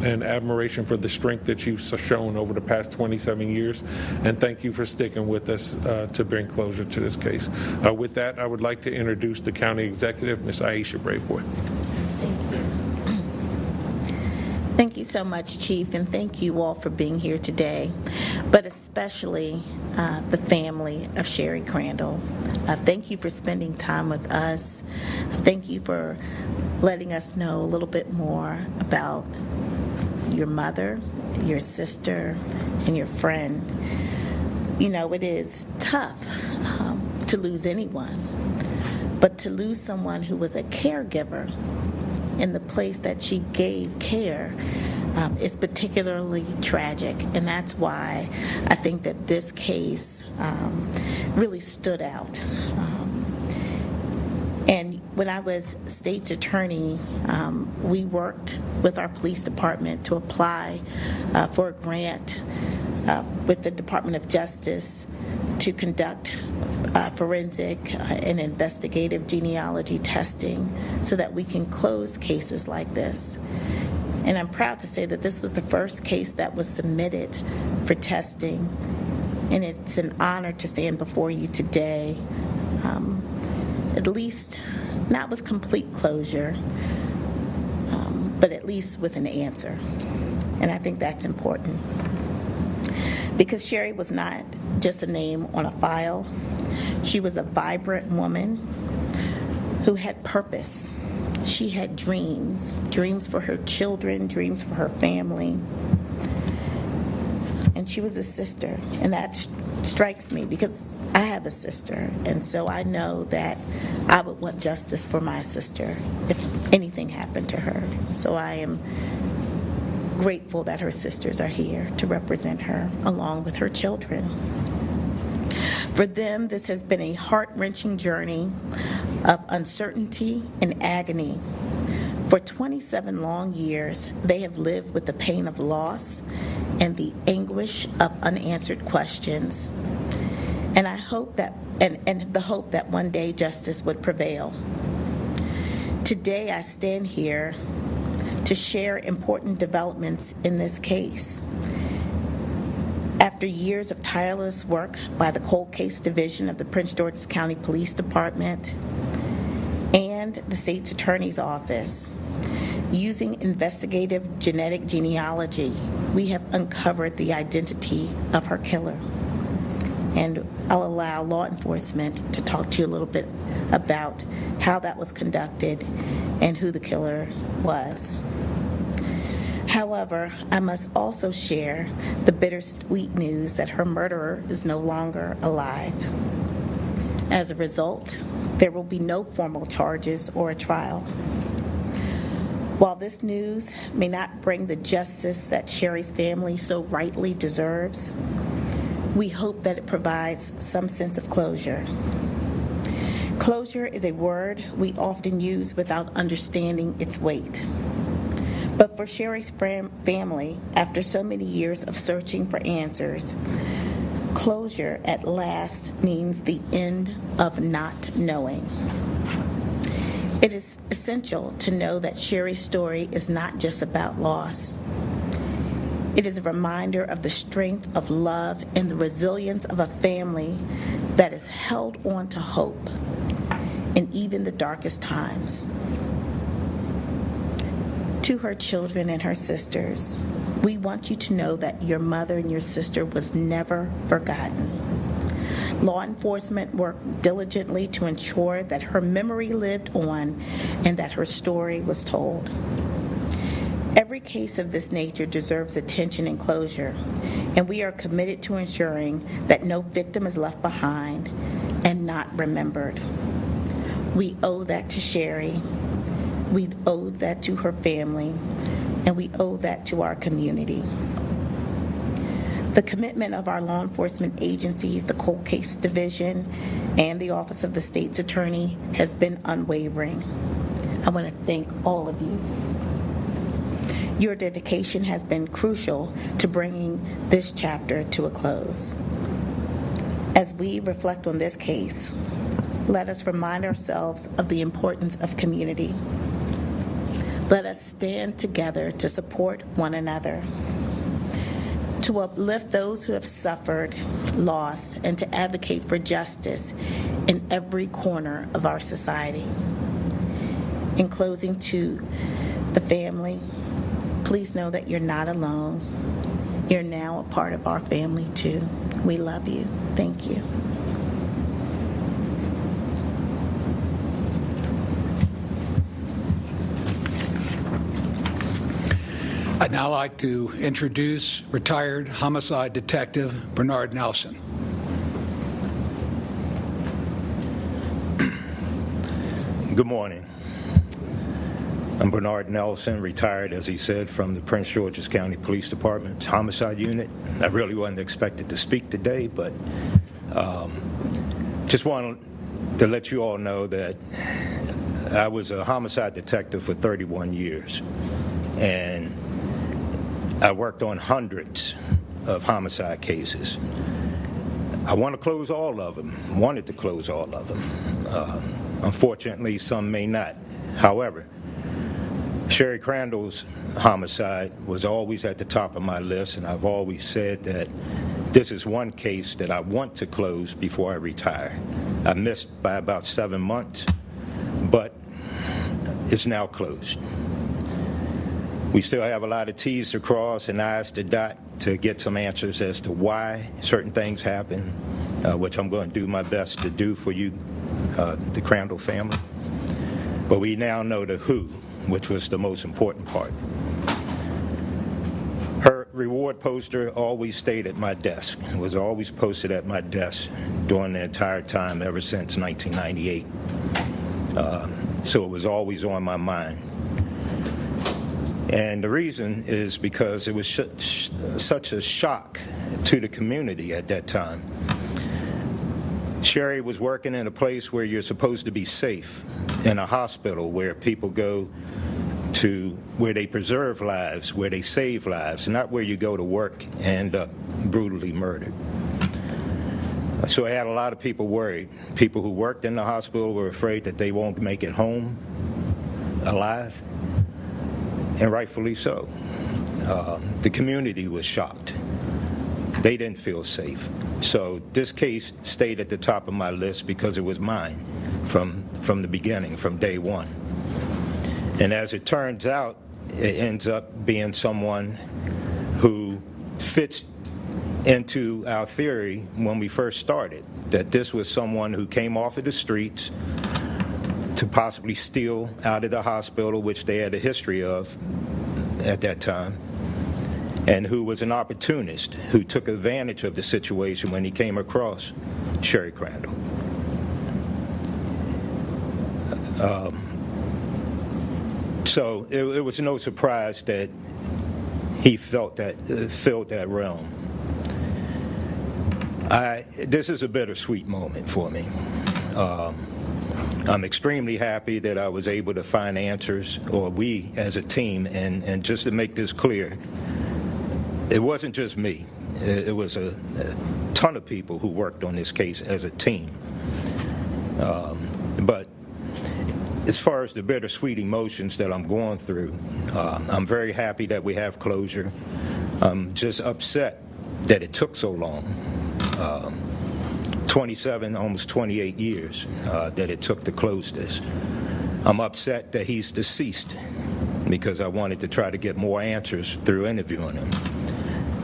and admiration for the strength that you've shown over the past 27 years. And thank you for sticking with us to bring closure to this case. With that, I would like to introduce the county executive, Ms. Aisha Braveboy. Thank you so much, Chief, and thank you all for being here today, but especially the family of Sherry Crandall. Thank you for spending time with us. Thank you for letting us know a little bit more about your mother, your sister, and your friend. You know, it is tough to lose anyone, but to lose someone who was a caregiver in the place that she gave care is particularly tragic, and that's why I think that this case really stood out. And when I was state's attorney, we worked with our police department to apply for a grant with the Department of Justice to conduct forensic and investigative genealogy testing so that we can close cases like this. And I'm proud to say that this was the first case that was submitted for testing. And it's an honor to stand before you today, at least not with complete closure, but at least with an answer. And I think that's important. Because Sherry was not just a name on a file. She was a vibrant woman who had purpose. She had dreams for her children, dreams for her family. And she was a sister, and that strikes me because I have a sister, and so I know that I would want justice for my sister if anything happened to her. So I am grateful that her sisters are here to represent her along with her children. For them, this has been a heart-wrenching journey of uncertainty and agony. For 27 long years, they have lived with the pain of loss and the anguish of unanswered questions. And I hope that, and the hope that one day justice would prevail. Today, I stand here to share important developments in this case. After years of tireless work by the Cold Case Division of the Prince George's County Police Department and the State's Attorney's Office, using investigative genetic genealogy, we have uncovered the identity of her killer. And I'll allow law enforcement to talk to you a little bit about how that was conducted and who the killer was. However, I must also share the bittersweet news that her murderer is no longer alive. As a result, there will be no formal charges or a trial. While this news may not bring the justice that Sherry's family so rightly deserves, we hope that it provides some sense of closure. Closure is a word we often use without understanding its weight. But for Sherry's family, after so many years of searching for answers, closure at last means the end of not knowing. It is essential to know that Sherry's story is not just about loss. It is a reminder of the strength of love and the resilience of a family that has held on to hope in even the darkest times. To her children and her sisters, we want you to know that your mother and your sister was never forgotten. Law enforcement worked diligently to ensure that her memory lived on and that her story was told. Every case of this nature deserves attention and closure, and we are committed to ensuring that no victim is left behind and not remembered. We owe that to Sherry. We owe that to her family, and we owe that to our community. The commitment of our law enforcement agencies, the Cold Case Division, and the Office of the State's Attorney has been unwavering. I want to thank all of you. Your dedication has been crucial to bringing this chapter to a close. As we reflect on this case, let us remind ourselves of the importance of community. Let us stand together to support one another, to uplift those who have suffered loss, and to advocate for justice in every corner of our society. In closing, to the family, please know that you're not alone. You're now a part of our family, too. We love you. Thank you. I'd now like to introduce retired homicide detective Bernard Nelson. Good morning. I'm Bernard Nelson, retired, as he said, from the Prince George's County Police Department's Homicide Unit. I really wasn't expected to speak today, but just wanted to let you all know that I was a homicide detective for 31 years, and I worked on hundreds of homicide cases. I want to close all of them, wanted to close all of them. Unfortunately, some may not. However, Sherry Crandall's homicide was always at the top of my list, and I've always said that this is one case that I want to close before I retire. I missed by about 7 months, but it's now closed. We still have a lot of T's to cross and I's to dot to get some answers as to why certain things happen, which I'm going to do my best to do for you, the Crandall family. But we now know the who, which was the most important part. Her reward poster always stayed at my desk. It was always posted at my desk during the entire time, ever since 1998. So it was always on my mind. And the reason is because it was such a shock to the community at that time. Sherry was working in a place where you're supposed to be safe, in a hospital where people go to, where they preserve lives, where they save lives, not where you go to work and end up brutally murdered. So I had a lot of people worried. People who worked in the hospital were afraid that they won't make it home alive, and rightfully so. The community was shocked. They didn't feel safe. So this case stayed at the top of my list because it was mine from the beginning, from day one. And as it turns out, it ends up being someone who fits into our theory when we first started, that this was someone who came off of the streets to possibly steal out of the hospital, which they had a history of at that time, and who was an opportunist who took advantage of the situation when he came across Sherry Crandall. So it was no surprise that he filled that realm. This is a bittersweet moment for me. I'm extremely happy that I was able to find answers, or we as a team, and just to make this clear, it wasn't just me. It was a ton of people who worked on this case as a team. But as far as the bittersweet emotions that I'm going through, I'm very happy that we have closure. I'm just upset that it took so long. 27, almost 28 years that it took to close this. I'm upset that he's deceased because I wanted to try to get more answers through interviewing him.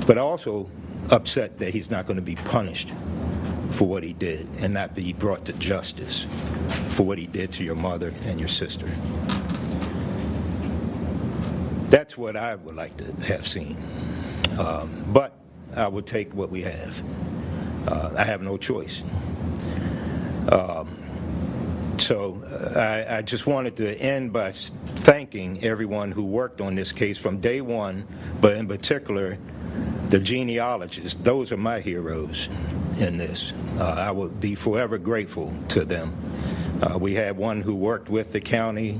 But also upset that he's not going to be punished for what he did and not be brought to justice for what he did to your mother and your sister. That's what I would like to have seen. But I would take what we have. I have no choice. So I just wanted to end by thanking everyone who worked on this case from day one, but in particular, the genealogists. Those are my heroes in this. I will be forever grateful to them. We had one who worked with the county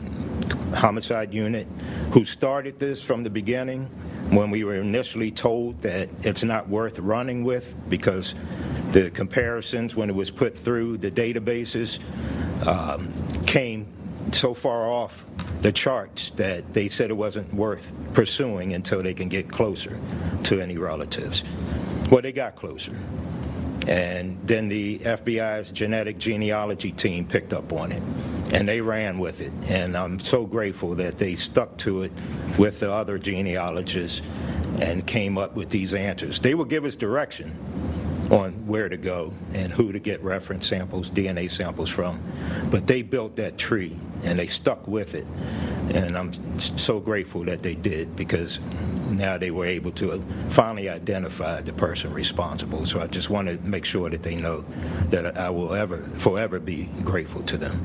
homicide unit who started this from the beginning when we were initially told that it's not worth running with because the comparisons when it was put through the databases came so far off the charts that they said it wasn't worth pursuing until they can get closer to any relatives. Well, they got closer. And then the FBI's genetic genealogy team picked up on it, and they ran with it. And I'm so grateful that they stuck to it with the other genealogists and came up with these answers. They will give us direction on where to go and who to get reference samples, DNA samples from. But they built that tree, and they stuck with it. And I'm so grateful that they did, because now they were able to finally identify the person responsible. So I just want to make sure that they know that I will forever be grateful to them.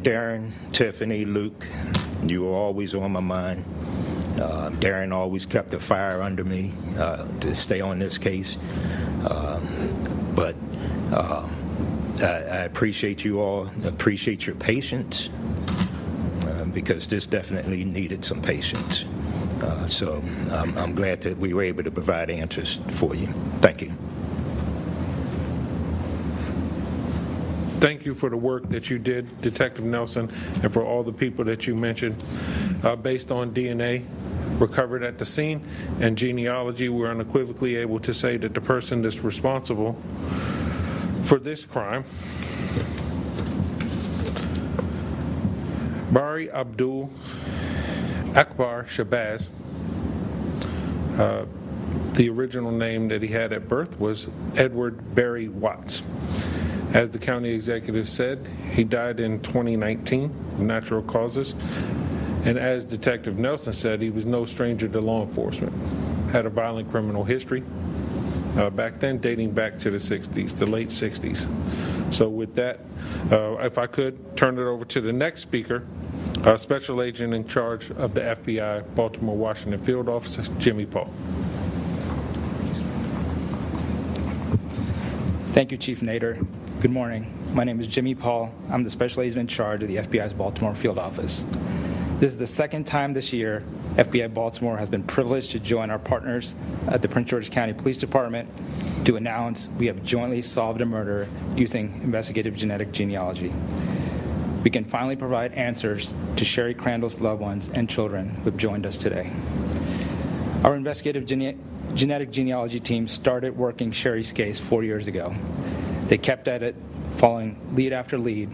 Darren, Tiffany, Luke, you were always on my mind. Darren always kept the fire under me to stay on this case. But I appreciate you all, appreciate your patience, because this definitely needed some patience. So I'm glad that we were able to provide answers for you. Thank you. thank you for the work that you did, Detective Nelson, and for all the people that you mentioned. Based on DNA recovered at the scene and genealogy, we're unequivocally able to say that the person that's responsible for this crime, Bari Abdul Akbar Shabazz, the original name that he had at birth was Edward Barry Watts. As the county executive said, he died in 2019 of natural causes. And as Detective Nelson said, he was no stranger to law enforcement. Had a violent criminal history back then, dating back to the 60s, the late 60s. So with that, if I could turn it over to the next speaker, Special Agent in charge of the FBI Baltimore Washington Field Office, Jimmy Paul. Thank you, Chief Nader. Good morning. My name is Jimmy Paul. I'm the Special Agent in charge of the FBI's Baltimore Field Office. This is the second time this year FBI Baltimore has been privileged to join our partners at the Prince George's County Police Department to announce we have jointly solved a murder using investigative genetic genealogy. We can finally provide answers to Sherry Crandall's loved ones and children who have joined us today. Our investigative genetic genealogy team started working Sherry's case 4 years ago. They kept at it, following lead after lead,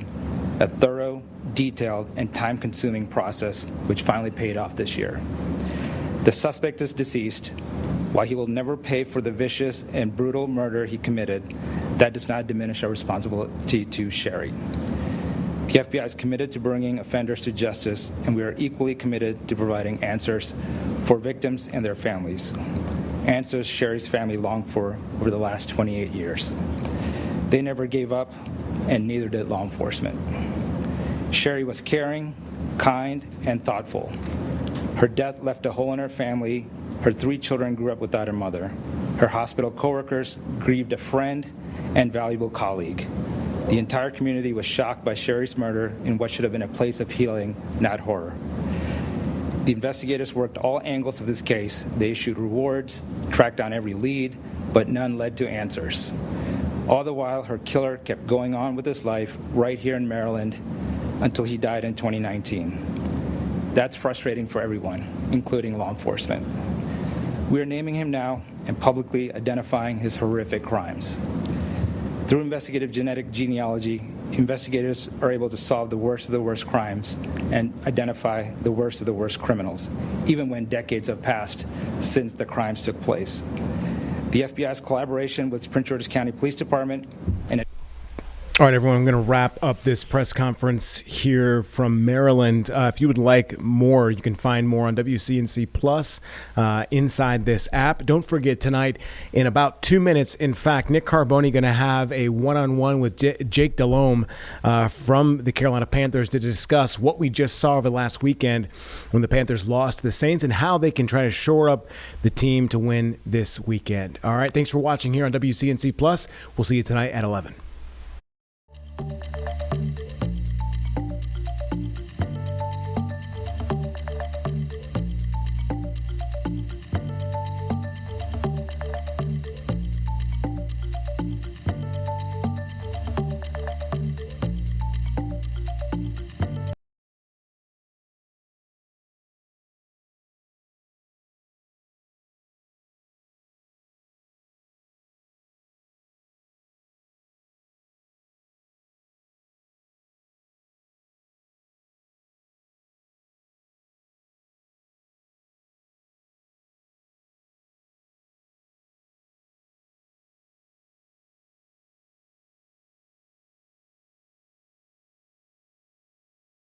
a thorough, detailed, and time-consuming process which finally paid off this year. The suspect is deceased. While he will never pay for the vicious and brutal murder he committed, that does not diminish our responsibility to Sherry. The FBI is committed to bringing offenders to justice, and we are equally committed to providing answers for victims and their families. Answers Sherry's family longed for over the last 28 years. They never gave up, and neither did law enforcement. Sherry was caring, kind, and thoughtful. Her death left a hole in her family. Her 3 children grew up without a mother. Her hospital coworkers grieved a friend and valuable colleague. The entire community was shocked by Sherry's murder in what should have been a place of healing, not horror. The investigators worked all angles of this case. They issued rewards, tracked down every lead, but none led to answers. All the while, her killer kept going on with his life right here in Maryland until he died in 2019. That's frustrating for everyone, including law enforcement. We are naming him now and publicly identifying his horrific crimes. Through investigative genetic genealogy, investigators are able to solve the worst of the worst crimes and identify the worst of the worst criminals, even when decades have passed since the crimes took place. The FBI's collaboration with Prince George's County Police Department and All right, everyone, I'm going to wrap up this press conference here from Maryland. If you would like more, you can find more on WCNC Plus inside this app. Don't forget, tonight, in about 2 minutes, in fact, Nick Carboni going to have a one-on-one with Jake Delhomme from the Carolina Panthers to discuss what we just saw over the last weekend when the Panthers lost to the Saints and how they can try to shore up the team to win this weekend. All right, thanks for watching here on WCNC Plus. We'll see you tonight at 11.